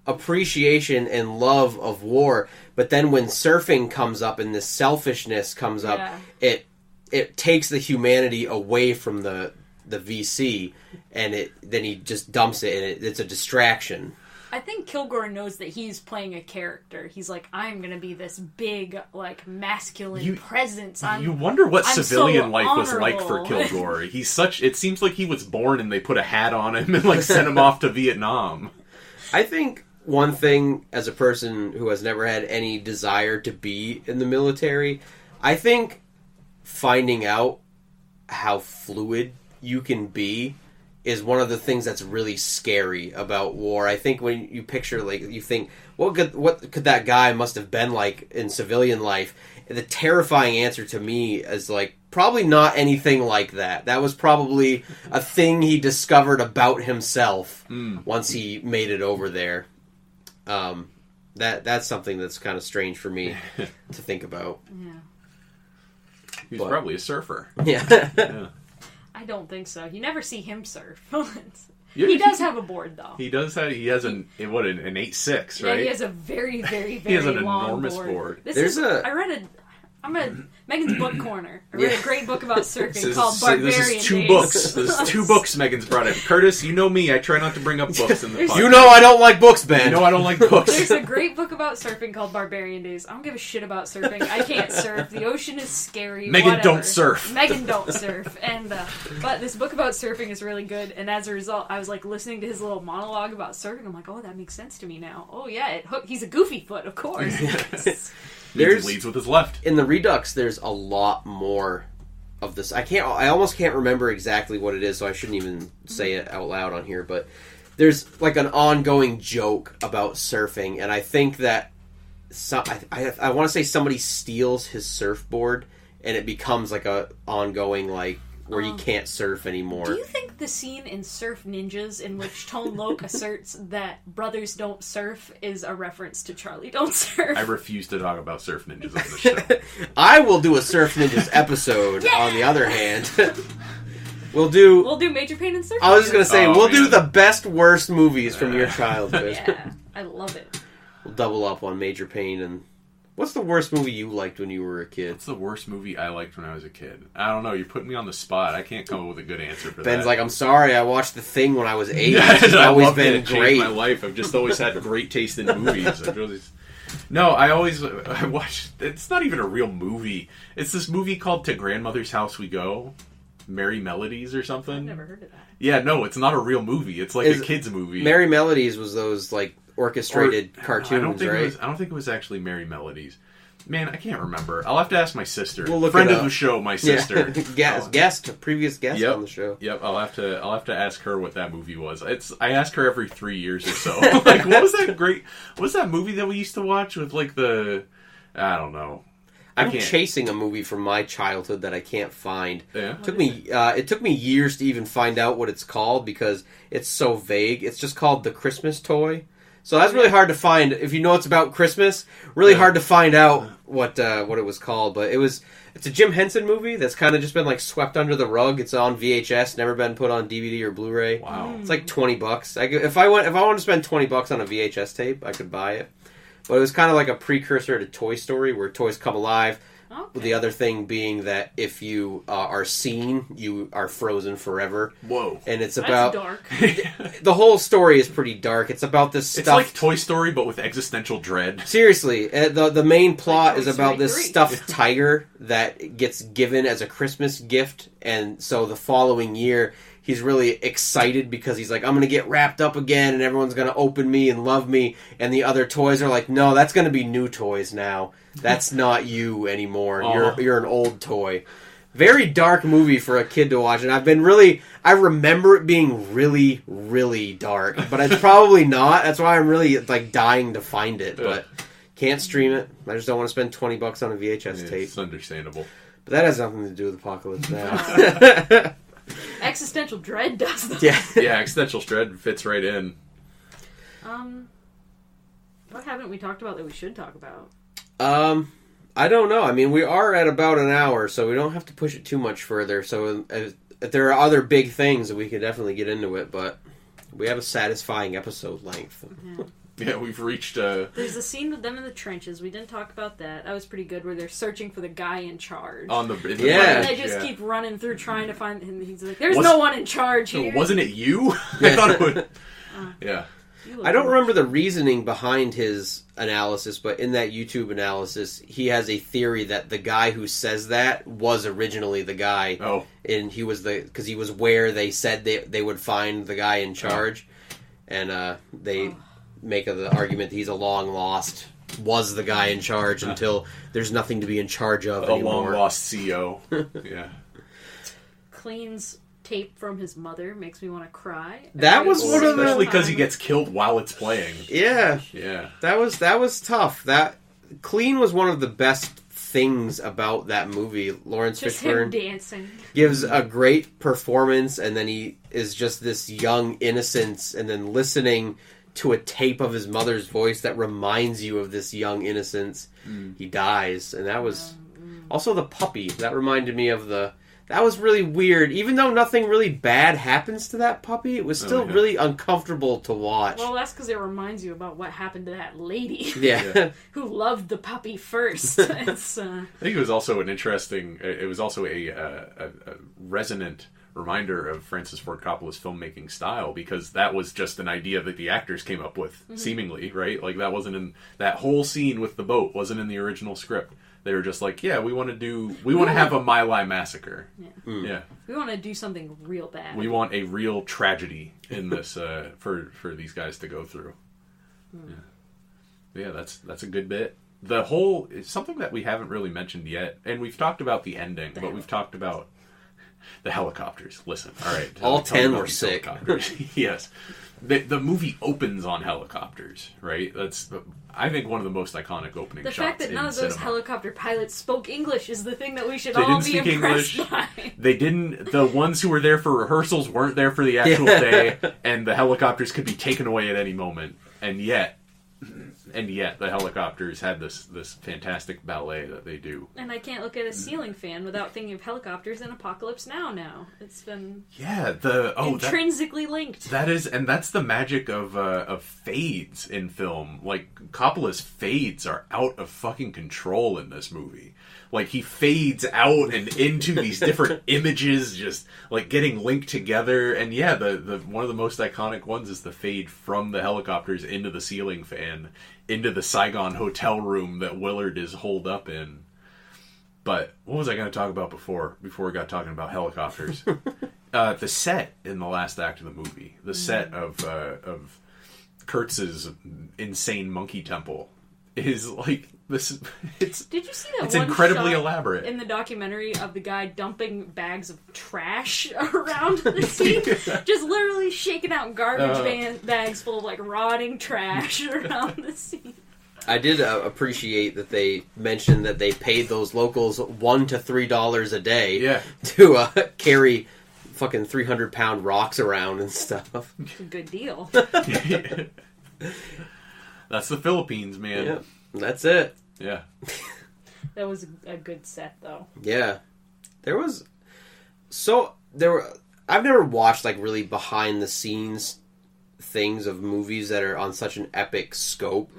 appreciation and love of war, but then when surfing comes up and this selfishness comes up, it takes the humanity away from the VC, and then he just dumps it, and it's a distraction. I think Kilgore knows that he's playing a character. He's like, I'm going to be this big, like, masculine presence. You wonder what civilian so life was like for Kilgore. It seems like he was born and they put a hat on him and, like, sent him off to Vietnam. I think one thing, as a person who has never had any desire to be in the military, I think finding out how fluid you can be is one of the things that's really scary about war. I think when you picture, like, you think, what could that guy must have been like in civilian life? The terrifying answer to me is, like, probably not anything like that. That was probably a thing he discovered about himself once he made it over there. That's something that's kind of strange for me to think about. Yeah. He's probably a surfer. Yeah. Yeah. I don't think so. You never see him surf. He does have a board, though. He does have. He has an 8.6, right? Yeah, he has a very, very, very He has an long enormous board. I'm a Megan's Book Corner. I read a great book about surfing called Barbarian This is two Days. books. This is two books Megan's brought in. Curtis, you know me. I try not to bring up books in the podcast. You know I don't like books, Ben. You know I don't like books. There's a great book about surfing called Barbarian Days. I don't give a shit about surfing. I can't surf. The ocean is scary. Megan, whatever. don't surf. Megan, don't surf. And but this book about surfing is really good. And as a result, I was like listening to his little monologue about surfing. I'm like, oh, that makes sense to me now. Oh yeah, he's a goofy foot, of course. He leads with his left. In the Redux, there's a lot more of this. I almost can't remember exactly what it is, so I shouldn't even say it out loud on here, but there's like an ongoing joke about surfing, and I think that I want to say somebody steals his surfboard, and it becomes like a ongoing, like, where you can't surf anymore. Do you think the scene in Surf Ninjas in which Tone Loc asserts that brothers don't surf is a reference to Charlie Don't Surf? I refuse to talk about Surf Ninjas on the show. I will do a Surf Ninjas episode, on the other hand. We'll do Major Pain and Surf I was just going to say, we'll do man. the best, worst movies from your childhood. Yeah, I love it. We'll double up on Major Pain. And what's the worst movie you liked when you were a kid? What's the worst movie I liked when I was a kid? I don't know. You're putting me on the spot. I can't come up with a good answer for that. Ben's like, I'm sorry, I watched The Thing when I was 8. Yeah, It's I always loved been it. It changed great. my life. I've just always had great taste in movies. I watched. It's not even a real movie. It's this movie called To Grandmother's House We Go. Merry Melodies or something. I've never heard of that. Yeah, no, it's not a real movie. It's like a kid's movie. Merry Melodies was those like orchestrated cartoons, right? I don't think it was actually Merry Melodies. Man, I can't remember. I'll have to ask my sister. We'll look Friend it of up. the show, my sister. Previous guest Yep. on the show. Yep, I'll have to ask her what that movie was. I ask her every 3 years or so. Like, what was that movie that we used to watch with like I don't know. I'm chasing a movie from my childhood that I can't find. Yeah. It took me years to even find out what it's called because it's so vague. It's just called The Christmas Toy. So that's really hard to find. If you know it's about Christmas, really hard to find out what it was called. But it's a Jim Henson movie that's kind of just been like swept under the rug. It's on VHS, never been put on DVD or Blu-ray. Wow. It's like $20. If I wanted to spend $20 on a VHS tape, I could buy it. But it was kind of like a precursor to Toy Story, where toys come alive. Okay. The other thing being that if you are seen, you are frozen forever. Whoa. And it's That's about... dark. The whole story is pretty dark. It's about this stuff... It's like Toy Story, but with existential dread. Seriously. The main plot like is about this 3. stuffed tiger that gets given as a Christmas gift. And so the following year... He's really excited because he's like, I'm going to get wrapped up again and everyone's going to open me and love me. And the other toys are like, no, that's going to be new toys now. That's not you anymore. You're an old toy. Very dark movie for a kid to watch. And I remember it being really, really dark. But it's probably not. That's why I'm really like dying to find it. But can't stream it. I just don't want to spend $20 on a VHS tape. It's understandable. But that has nothing to do with Apocalypse Now. Existential dread does though. Yeah, existential dread fits right in. What haven't we talked about that we should talk about? I don't know. I mean, we are at about an hour, so we don't have to push it too much further. So if there are other big things, we could definitely get into it, but we have a satisfying episode length. Yeah, we've reached... There's a scene with them in the trenches. We didn't talk about that. That was pretty good, where they're searching for the guy in charge. And they just keep running through trying to find him. He's like, there's no one in charge here. Wasn't it you? I thought it would... Yeah. I don't remember the reasoning behind his analysis, but in that YouTube analysis, he has a theory that the guy who says that was originally the guy. Oh. And he was because he was where they said they would find the guy in charge. And they... make the argument that he's a long lost, was the guy in charge until there's nothing to be in charge of anymore. A long lost CEO. Yeah. Cleans tape from his mother makes me want to cry. That was one of the... Especially because he gets killed while it's playing. Yeah. Yeah. That was tough. Clean was one of the best things about that movie. Lawrence Fishburne dancing gives a great performance, and then he is just this young innocence, and then listening to a tape of his mother's voice that reminds you of this young innocence. He dies, and that was also the puppy. That reminded me of that was really weird. Even though nothing really bad happens to that puppy, it was still really uncomfortable to watch. Well, that's because it reminds you about what happened to that lady. Yeah. Who loved the puppy first. I think it was also an interesting... It was also a resonant reminder of Francis Ford Coppola's filmmaking style, because that was just an idea that the actors came up with, seemingly, right? Like, that wasn't in... That whole scene with the boat wasn't in the original script. They were just like, yeah, we want to have a My Lai massacre. Yeah. We want to do something real bad. We want a real tragedy in this for these guys to go through. Yeah, that's a good bit. The whole... Something that we haven't really mentioned yet, and we've talked about the ending, but we've talked about the helicopters. Listen, all right. All 10 were sick. Yes. The movie opens on helicopters, right? That's, I think, one of the most iconic opening shots. The fact that none of those helicopter pilots spoke English is the thing that we should all be impressed by. They didn't. The ones who were there for rehearsals weren't there for the actual day, and the helicopters could be taken away at any moment. And yet, the helicopters had this fantastic ballet that they do. And I can't look at a ceiling fan without thinking of helicopters in Apocalypse Now. It's been intrinsically linked. That is, and that's the magic of fades in film. Like, Coppola's fades are out of fucking control in this movie. Like, he fades out and into these different images, just like getting linked together. And yeah, the one of the most iconic ones is the fade from the helicopters into the ceiling fan, into the Saigon hotel room that Willard is holed up in. But what was I going to talk about before we got talking about helicopters? The set in the last act of the movie, the set of Curt's insane monkey temple is like this. Did you see that? It's one incredibly shot elaborate in the documentary of the guy dumping bags of trash around the scene, just literally shaking out garbage bags full of like rotting trash around the scene. I did appreciate that they mentioned that they paid those locals $1 to $3 a day to carry fucking 300-pound rocks around and stuff. It's a good deal. That's the Philippines, man. Yeah, that's it. Yeah. That was a good set, though. Yeah. I've never watched like really behind the scenes things of movies that are on such an epic scope.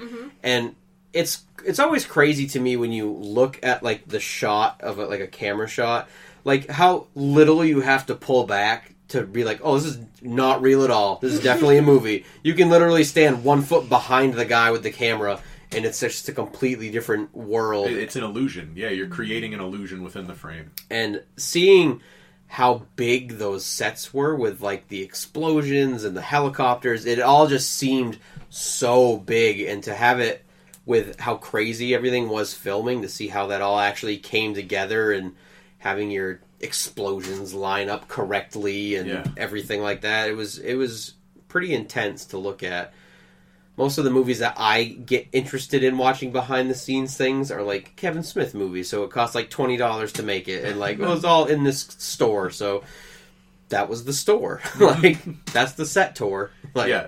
And it's always crazy to me when you look at like the shot of like a camera shot, like how little you have to pull back to be like, oh, this is not real at all. This is definitely a movie. You can literally stand 1 foot behind the guy with the camera, and it's just a completely different world. It's an illusion. Yeah, you're creating an illusion within the frame. And seeing how big those sets were with like the explosions and the helicopters, it all just seemed so big. And to have it with how crazy everything was filming, to see how that all actually came together and having your explosions line up correctly and everything like that, it was pretty intense to look at. Most of the movies that I get interested in watching behind the scenes things are like Kevin Smith movies, so it costs like $20 to make it, and like it was all in this store, so that was the store. Like, that's the set tour. Like, yeah.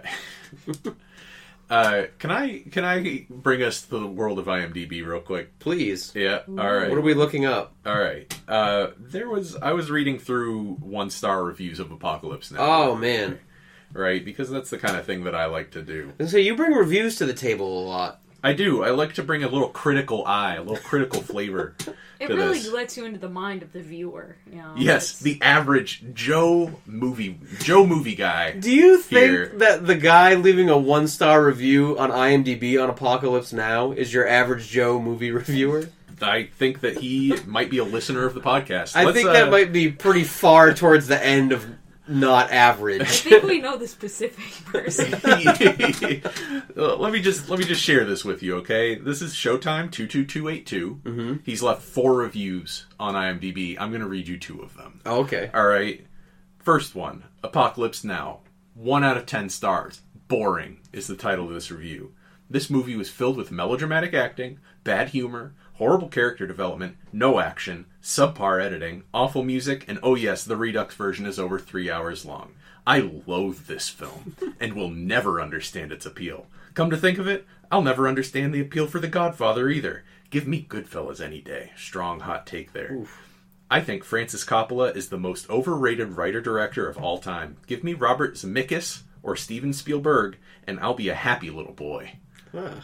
Can I bring us to the world of IMDb real quick? Please. Yeah. All right. What are we looking up? All right. I was reading through 1-star reviews of Apocalypse Now. Oh man. Right, because that's the kind of thing that I like to do. And so you bring reviews to the table a lot. I do. I like to bring a little critical eye, a little critical flavor. It really lets you into the mind of the viewer. You know, yes, the average Joe movie guy. Do you think that the guy leaving a 1-star review on IMDb on Apocalypse Now is your average Joe movie reviewer? I think that he might be a listener of the podcast. I think that might be pretty far towards the end of not average. I think we know the specific person. Let me just share this with you, okay? This is Showtime 22282. Mm-hmm. He's left 4 reviews on IMDb. I'm going to read you 2 of them. Oh, okay. All right. First one, Apocalypse Now. 1 out of 10 stars. Boring is the title of this review. This movie was filled with melodramatic acting, bad humor, Horrible character development, no action, subpar editing, awful music, and oh yes, the Redux version is over 3 hours long. I loathe this film, and will never understand its appeal. Come to think of it, I'll never understand the appeal for The Godfather either. Give me Goodfellas any day. Strong hot take there. Oof. I think Francis Coppola is the most overrated writer-director of all time. Give me Robert Zemeckis or Steven Spielberg, and I'll be a happy little boy. Huh.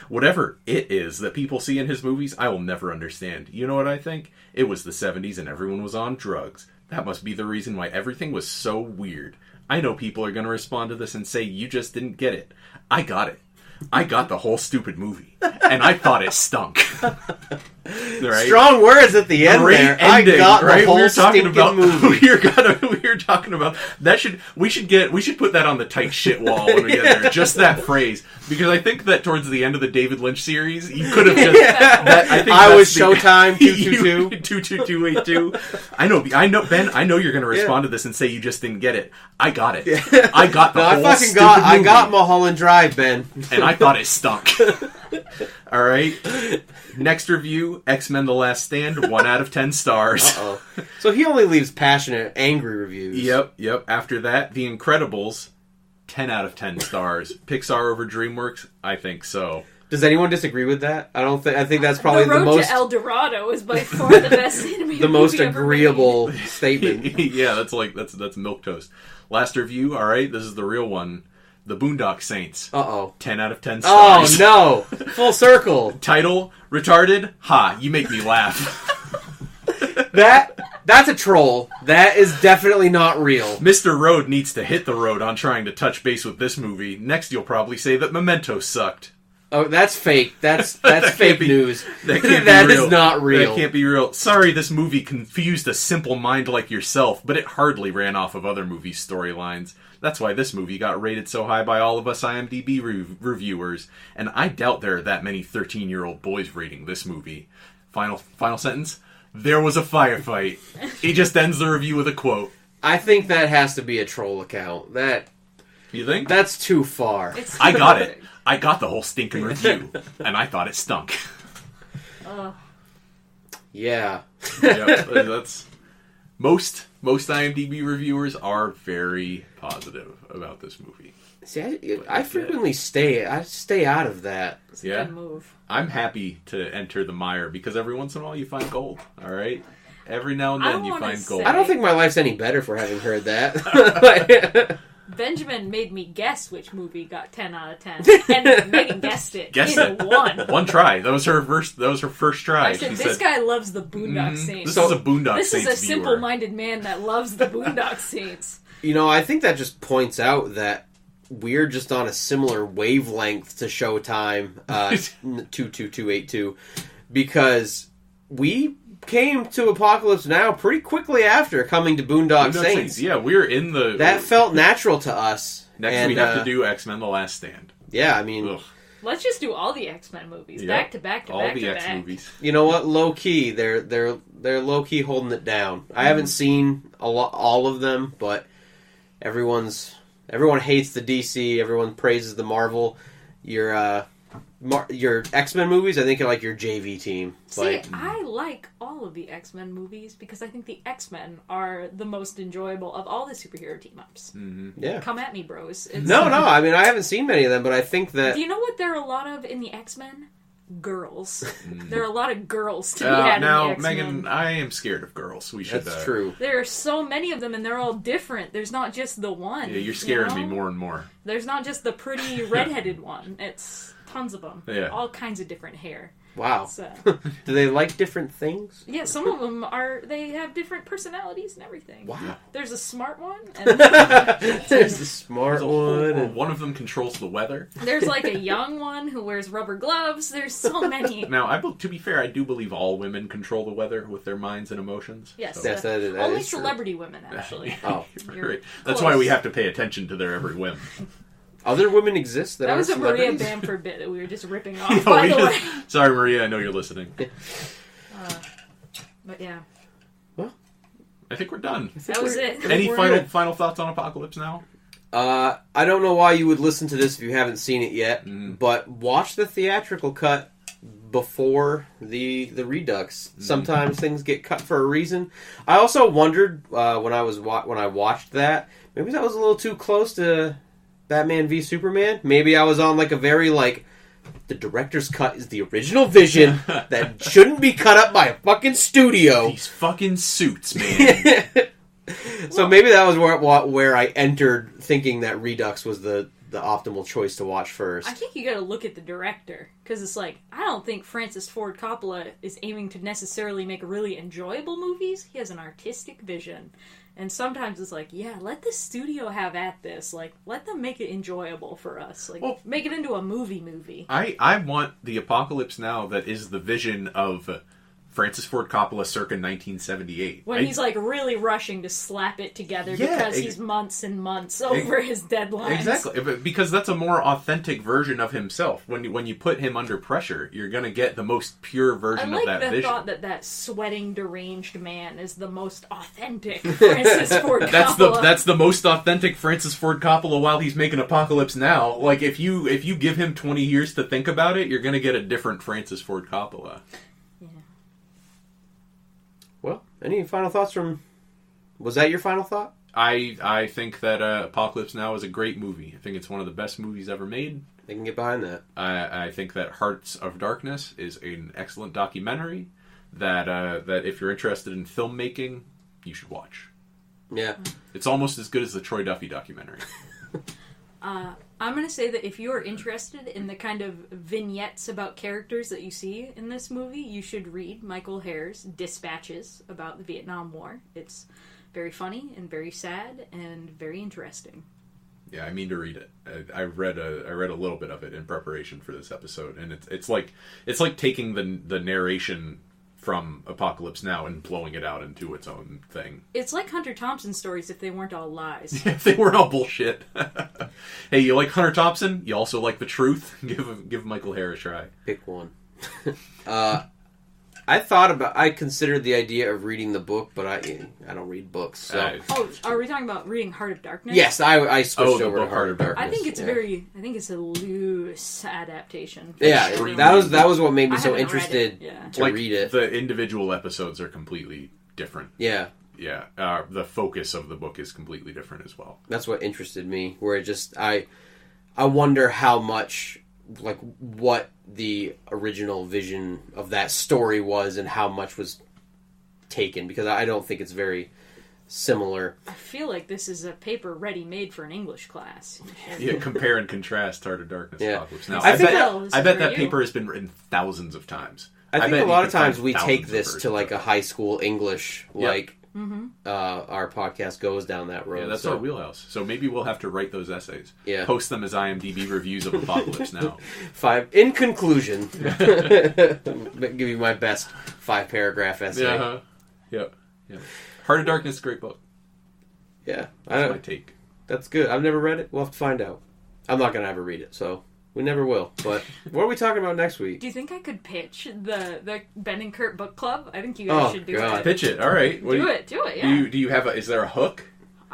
Whatever it is that people see in his movies, I will never understand. You know what I think? It was the 70s and everyone was on drugs. That must be the reason why everything was so weird. I know people are going to respond to this and say, you just didn't get it. I got it. I got the whole stupid movie, and I thought it stunk. Right? Strong words at the end there. Ending, I got the right? whole We were talking stinking about movie. we were talking about that. We should put that on the tight shit wall when we get there. Just that phrase, because I think that towards the end of the David Lynch series, you could have just. I was Showtime 222 22282. I know Ben. I know you're going to respond to this and say you just didn't get it. I got it. I got the whole stupid movie. I got Mulholland Drive, Ben, and I thought it stunk. All right. Next review, X-Men: The Last Stand, 1 out of 10 stars. Uh-oh. So he only leaves passionate, angry reviews. Yep. After that, The Incredibles, 10 out of 10 stars. Pixar over DreamWorks? I think so. Does anyone disagree with that? I think that's probably the Road the most... to El Dorado is by far the best animated the most movie ever agreeable made. statement. Yeah, that's milquetoast. Last review, all right, this is the real one. The Boondock Saints. 10 out of 10 stars. Oh, no. Full circle. Title, retarded? Ha, you make me laugh. That's a troll. That is definitely not real. Mr. Road needs to hit the road on trying to touch base with this movie. Next, you'll probably say that Memento sucked. Oh, that's fake. That's fake news. That can't that be real. Is not real. That can't be real. Sorry, this movie confused a simple mind like yourself, but it hardly ran off of other movies' storylines. That's why this movie got rated so high by all of us IMDb reviewers, and I doubt there are that many 13-year-old boys rating this movie. Final sentence? There was a firefight. He just ends the review with a quote. I think that has to be a troll account. You think? That's too far. I got it. I got the whole stinking review, and I thought it stunk. Yeah. That's most IMDb reviewers are very positive about this movie. See, I frequently stay out of that. It's a good move. I'm happy to enter the mire because every once in a while you find gold. All right, every now and then you find gold. I don't think my life's any better for having heard that. Benjamin made me guess which movie got 10 out of 10, and Megan guessed it. One try. That was her first try. I said, this guy loves the Boondock Saints. This is a Boondock Saints This is a viewer. simple-minded man that loves the Boondock Saints. You know, I think that just points out that we're just on a similar wavelength to Showtime 22282 because we came to Apocalypse Now pretty quickly after coming to Boondock Saints. Yeah, we're in the... That felt natural to us. Next we have to do X-Men: The Last Stand. Yeah, I mean... Ugh. Let's just do all the X-Men movies, back to back to back to back. All the X movies. You know what? Low key, they're low key holding it down. I haven't seen all of them, but everyone hates the DC. Everyone praises the Marvel. Your X-Men movies, I think, are like your JV team. See, I like all of the X-Men movies because I think the X-Men are the most enjoyable of all the superhero team-ups. Mm-hmm. Yeah. Come at me, bros. No, I mean, I haven't seen many of them, but I think that... Do you know what there are a lot of in the X-Men? Girls. There are a lot of girls to be had in the X-Men. Now, Megan, I am scared of girls. That's true. There are so many of them, and they're all different. There's not just the one. Yeah, you're scaring me more and more. There's not just the pretty redheaded one. It's... tons of them. Yeah. All kinds of different hair. Wow. So. Do they like different things? Yeah, some of them they have different personalities and everything. Wow. There's a smart one. And there's a smart one. And one of them controls the weather. There's like a young one who wears rubber gloves. There's so many. Now, to be fair, I do believe all women control the weather with their minds and emotions. Yes. So. That only is celebrity true. women, actually. Oh. Right. That's why we have to pay attention to their every whim. Other women exist that was aren't a Maria celebrities? Bamford bit that we were just ripping off, by the way. Sorry, Maria, I know you're listening. But yeah. Well, I think we're done. That was it. Any final thoughts on Apocalypse Now? I don't know why you would listen to this if you haven't seen it yet, but watch the theatrical cut before the Redux. Sometimes things get cut for a reason. I also wondered when I watched that, maybe that was a little too close to Batman v Superman. Maybe I was on like a very like, the director's cut is the original vision that shouldn't be cut up by a fucking studio. These fucking suits, man. So maybe that was where I entered thinking that Redux was the optimal choice to watch first. I think you gotta look at the director, because it's like, I don't think Francis Ford Coppola is aiming to necessarily make really enjoyable movies. He has an artistic vision. And sometimes it's like, yeah, let the studio have at this. Like, let them make it enjoyable for us. Like, make it into a movie. I want the Apocalypse Now that is the vision of Francis Ford Coppola circa 1978. When he's like really rushing to slap it together because he's months and months over his deadlines. Exactly, because that's a more authentic version of himself. When you put him under pressure, you're going to get the most pure version of that vision. I like the thought that sweating deranged man is the most authentic Francis Ford Coppola. That's the most authentic Francis Ford Coppola while he's making Apocalypse Now. Like, if you give him 20 years to think about it, you're going to get a different Francis Ford Coppola. Well, any final thoughts from... Was that your final thought? I think that Apocalypse Now is a great movie. I think it's one of the best movies ever made. I can get behind that. I think that Hearts of Darkness is an excellent documentary that if you're interested in filmmaking, you should watch. Yeah. It's almost as good as the Troy Duffy documentary. I'm going to say that if you are interested in the kind of vignettes about characters that you see in this movie, you should read Michael Hare's Dispatches about the Vietnam War. It's very funny and very sad and very interesting. Yeah, I mean to read it. I read a little bit of it in preparation for this episode, and it's like taking the narration from Apocalypse Now and blowing it out into its own thing. It's like Hunter Thompson stories if they weren't all lies. If they weren't all bullshit. Hey, you like Hunter Thompson? You also like the truth? Give Michael Hare a try. Pick one. I considered the idea of reading the book, but I don't read books. So. Are we talking about reading Heart of Darkness? Yes, I switched over to Heart of Darkness. I think it's a loose adaptation. Yeah, that was what made me so interested to read it. The individual episodes are completely different. Yeah. Yeah, the focus of the book is completely different as well. That's what interested me, where it just, I wonder how much, like, what the original vision of that story was and how much was taken, because I don't think it's very similar. I feel like this is a paper ready-made for an English class. Yeah, compare and contrast Heart of Darkness. Yeah. Apocalypse Now. I bet that paper has been written thousands of times. I think a lot of times we take this to like a high school English, like our podcast goes down that road. Yeah, that's our wheelhouse. So maybe we'll have to write those essays. Yeah. Post them as IMDb reviews of Apocalypse Now. 5. In conclusion, give you my best 5-paragraph essay. Yeah. Yep. Heart of Darkness is a great book. Yeah. That's my take. That's good. I've never read it. We'll have to find out. I'm not going to ever read it, so... We never will. But what are we talking about next week? Do you think I could pitch the Ben and Curt book club? I think you guys should do it. Pitch it. All right. Do it. Yeah. Do you have is there a hook?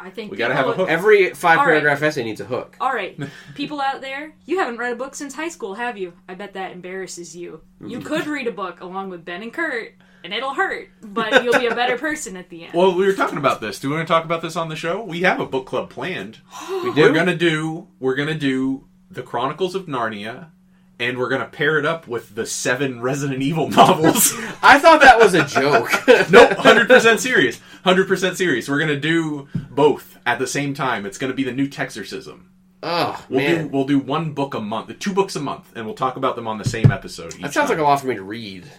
I think we gotta have a hook. Every 5-paragraph essay needs a hook. All right, people out there, you haven't read a book since high school, have you? I bet that embarrasses you. You could read a book along with Ben and Curt, and it'll hurt, but you'll be a better person at the end. Well, we were talking about this. Do we want to talk about this on the show? We have a book club planned. We do. We're gonna do The Chronicles of Narnia. And we're going to pair it up with the 7 Resident Evil novels. I thought that was a joke. Nope, 100% serious. 100% serious. We're going to do both at the same time. It's going to be the new Texorcism. Oh, man. We'll do 1 book a month, 2 books a month, and we'll talk about them on the same episode each That sounds time. like a lot for me to read.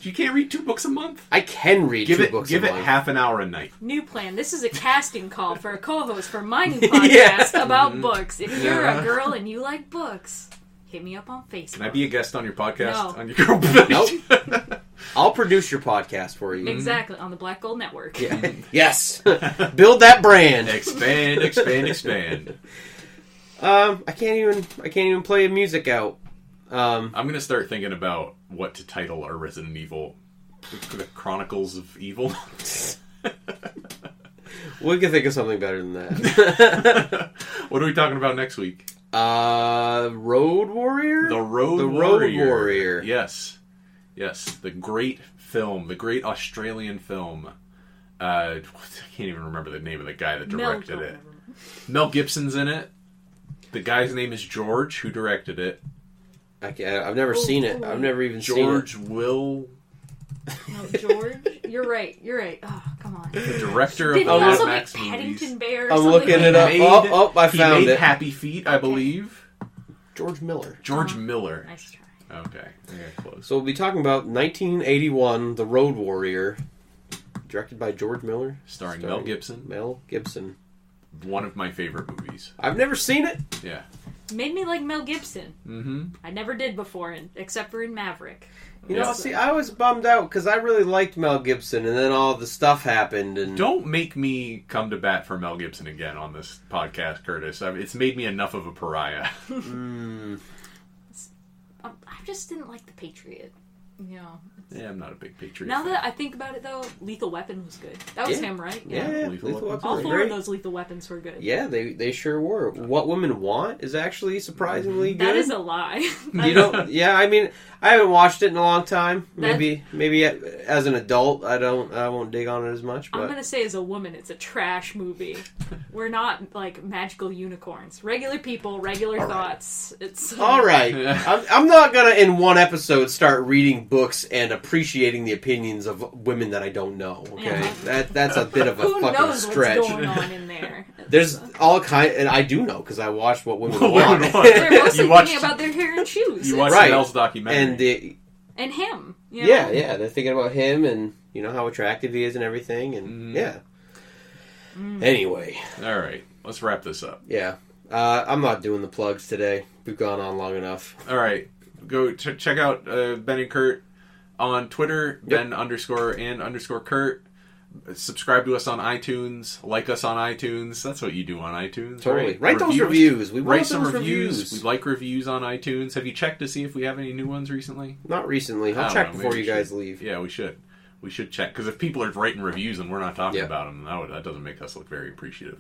You can't read 2 books a month? I can read 2 books a month. Give it half an hour a night. New plan. This is a casting call for a co-host for my new podcast about books. If you're a girl and you like books... Hit me up on Facebook. Can I be a guest on your podcast? No. On your girl page? Nope. I'll produce your podcast for you. Exactly, on the Black Gold Network. Yeah. Yes. Build that brand. Expand. I can't even play music out. I'm gonna start thinking about what to title our Resident Evil, the Chronicles of Evil. We can think of something better than that. What are we talking about next week? Road Warrior? The Road Warrior. Yes. Yes, the great film, the great Australian film. I can't even remember the name of the guy that directed it. Mel Gibson's in it. The guy's name is George, who directed it. I've never seen it. I've never even seen it. George Will. No, George. You're right. Oh, come on. The director Did of he also Max make movies. Paddington Bear or I'm something looking it like up. that? I found he made it. Happy Feet, I believe. George Miller. George Miller. Nice try. Okay, yeah, close. So we'll be talking about 1981, The Road Warrior, directed by George Miller. Starring Mel Gibson. Mel Gibson. One of my favorite movies. I've never seen it. Yeah. Made me like Mel Gibson. Mm-hmm. I never did before, except for in Maverick. You know, see, I was bummed out because I really liked Mel Gibson, and then all the stuff happened. And Don't make me come to bat for Mel Gibson again on this podcast, Curtis. It's made me enough of a pariah. I just didn't like The Patriot. You know. Yeah, I'm not a big Patriot. Now that I think about it, though, Lethal Weapon was good. That was him, right? Yeah. Lethal Weapon. All four of those Lethal Weapons were good. Yeah, they sure were. What Women Want is actually surprisingly good. That is a lie. You don't? Yeah, I mean, I haven't watched it in a long time. Maybe as an adult, I won't dig on it as much. But I'm gonna say, as a woman, it's a trash movie. We're not like magical unicorns. Regular people, regular thoughts. It's all right. I'm not gonna in one episode start reading books and appreciating the opinions of women that I don't know. Okay, that's a bit of a Who fucking knows stretch. what's going on in there? There's all kind, and I do know because I watched What Women What Want. Women Want. They're mostly You watched- thinking about their hair and shoes. You watched Right. Mel's documentary. And him. You know? Yeah, they're thinking about him and you know how attractive he is and everything, and Anyway, All right, let's wrap this up. yeah, I'm not doing the plugs today. We've gone on long enough. All right, go check out Ben and Curt on Twitter, Ben_and_Curt. Subscribe to us on iTunes. Like us on iTunes. That's what you do on iTunes. Totally. Right? Write those reviews. We Write want some those reviews. We like reviews on iTunes. Have you checked to see if we have any new ones recently? Not recently. I I'll don't check know, before maybe you we guys should. leave. Yeah, we should. We should check. Because if people are writing reviews and we're not talking Yeah. about them, that doesn't make us look very appreciative.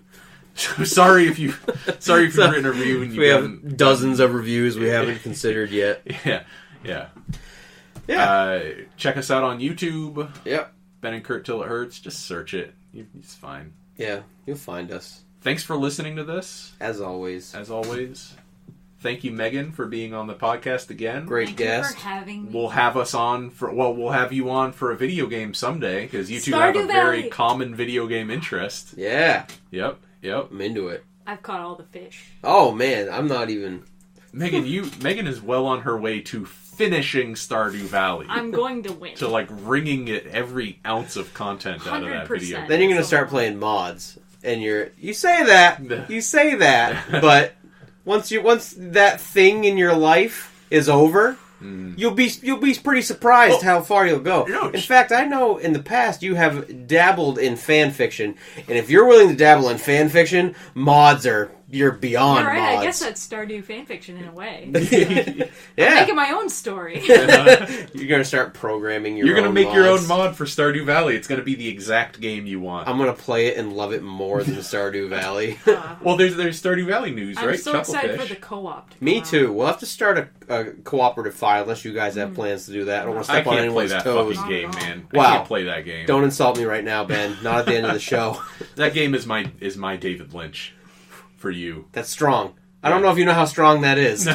Sorry if you've written a review and you We haven't. have dozens of reviews we haven't considered yet. Yeah. Yeah. Check us out on YouTube. Yep. Ben and Curt Till It Hurts. Just search it. It's fine. Yeah. You'll find us. Thanks for listening to this. As always. Thank you, Megan, for being on the podcast again. Great Thank guest. you for having me. We'll have you on for a video game someday because you two Stardew have a very Valley. common video game interest. Yeah. Yep. I'm into it. I've caught all the fish. Oh man, I'm not even. Megan is well on her way to finishing Stardew Valley. I'm going to win. to wringing it every ounce of content out of that 100%. video. Then you're gonna start playing mods, and you say that, but once that thing in your life is over, you'll be pretty surprised how far you'll go. In fact, I know in the past you have dabbled in fan fiction, and if you're willing to dabble in fan fiction, you're beyond All right, mods. I guess that's Stardew fanfiction in a way. Yeah. I'm making my own story. You're gonna start programming You're gonna own make mods. your own mod for Stardew Valley. It's gonna be the exact game you want. I'm gonna play it and love it more than Stardew Valley. Well, there's Stardew Valley news, I'm right? so excited Chucklefish. for the co-op. to Me come too. out. We'll have to start a cooperative file unless you guys have plans to do that. I don't want to I step on can't play anyone's that toes. fucking game, man. Wow. I can't play that game. Don't insult me right now, Ben. Not at the end of the show. That game is my David Lynch for you. That's strong. I don't know if you know how strong that is.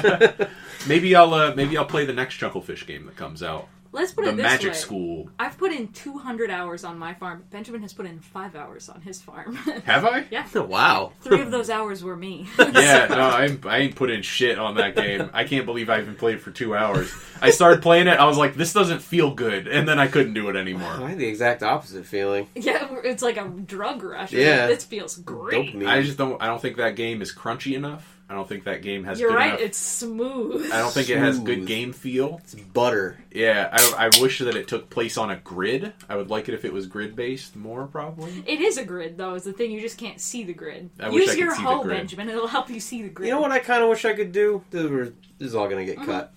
Maybe I'll play the next Chucklefish game that comes out. Let's put The it this Magic way. School. I've put in 200 hours on my farm. Benjamin has put in 5 hours on his farm. Have I? Yeah. Wow. 3 of those hours were me. Yeah, no, I ain't put in shit on that game. I can't believe I even played for 2 hours. I started playing it, I was like, this doesn't feel good, and then I couldn't do it anymore. I had the exact opposite feeling. Yeah, it's like a drug rush. Yeah. This feels great. Dopamine. I don't think that game is crunchy enough. I don't think that game has You're good right, enough. it's smooth. I don't think it has good Smooth. game feel. It's butter. Yeah, I wish that it took place on a grid. I would like it if it was grid-based more, probably. It is a grid, though, is the thing. You just can't see the grid. I wish I Use could your see the hoe, grid. Benjamin. It'll help you see the grid. You know what I kind of wish I could do? This is all going to get cut.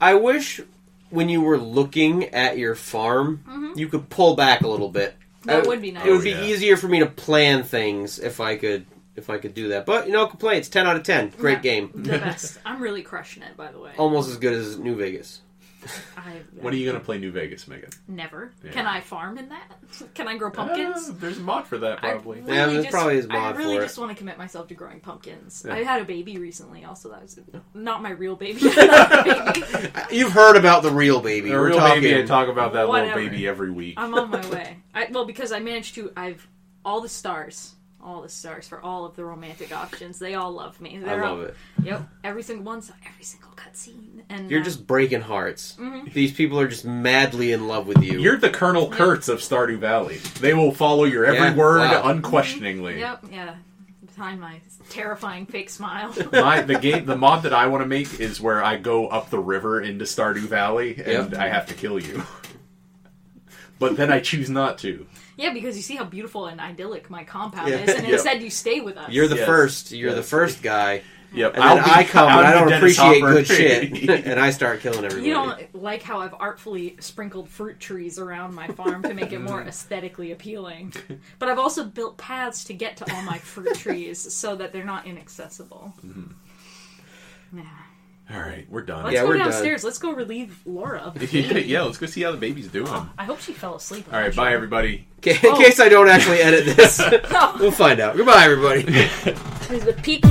I wish when you were looking at your farm, you could pull back a little bit. That would be nice. It would be Yeah. easier for me to plan things if I could do that. But, complain. It's 10 out of 10. Great Yeah. game. The best. I'm really crushing it, by the way. Almost as good as New Vegas. When are you going to play New Vegas, Megan? Never. Yeah. Can I farm in that? Can I grow pumpkins? There's a mod for that, probably. There's probably a mod for it. I really just want to commit myself to growing pumpkins. Yeah. I had a baby recently, also. That was not my real baby. You've heard about the real baby. The real baby, I talk about that little baby every week. I'm on my way. Because I managed to... all the stars for all of the romantic options. They all love me. I love it. Yep. Every single cutscene. And you're just breaking hearts. Mm-hmm. These people are just madly in love with you. You're the Colonel Kurtz of Stardew Valley. They will follow your every word unquestioningly. Yep. Yeah. Behind my terrifying fake smile. The mod that I want to make is where I go up the river into Stardew Valley and I have to kill you. But then I choose not to. Yeah, because you see how beautiful and idyllic my compound is, and instead you stay with us. You're the first. You're the first guy. Yep. And then I come and I don't appreciate good shit, and I start killing everybody. You don't like how I've artfully sprinkled fruit trees around my farm to make it more aesthetically appealing. But I've also built paths to get to all my fruit trees so that they're not inaccessible. Mm-hmm. Yeah. All right, we're done. Let's go downstairs. Let's go relieve Laura of the baby. Yeah, let's go see how the baby's doing. I hope she fell asleep. All right, bye, everybody. In case I don't actually edit this, we'll find out. Goodbye, everybody. There's the peak.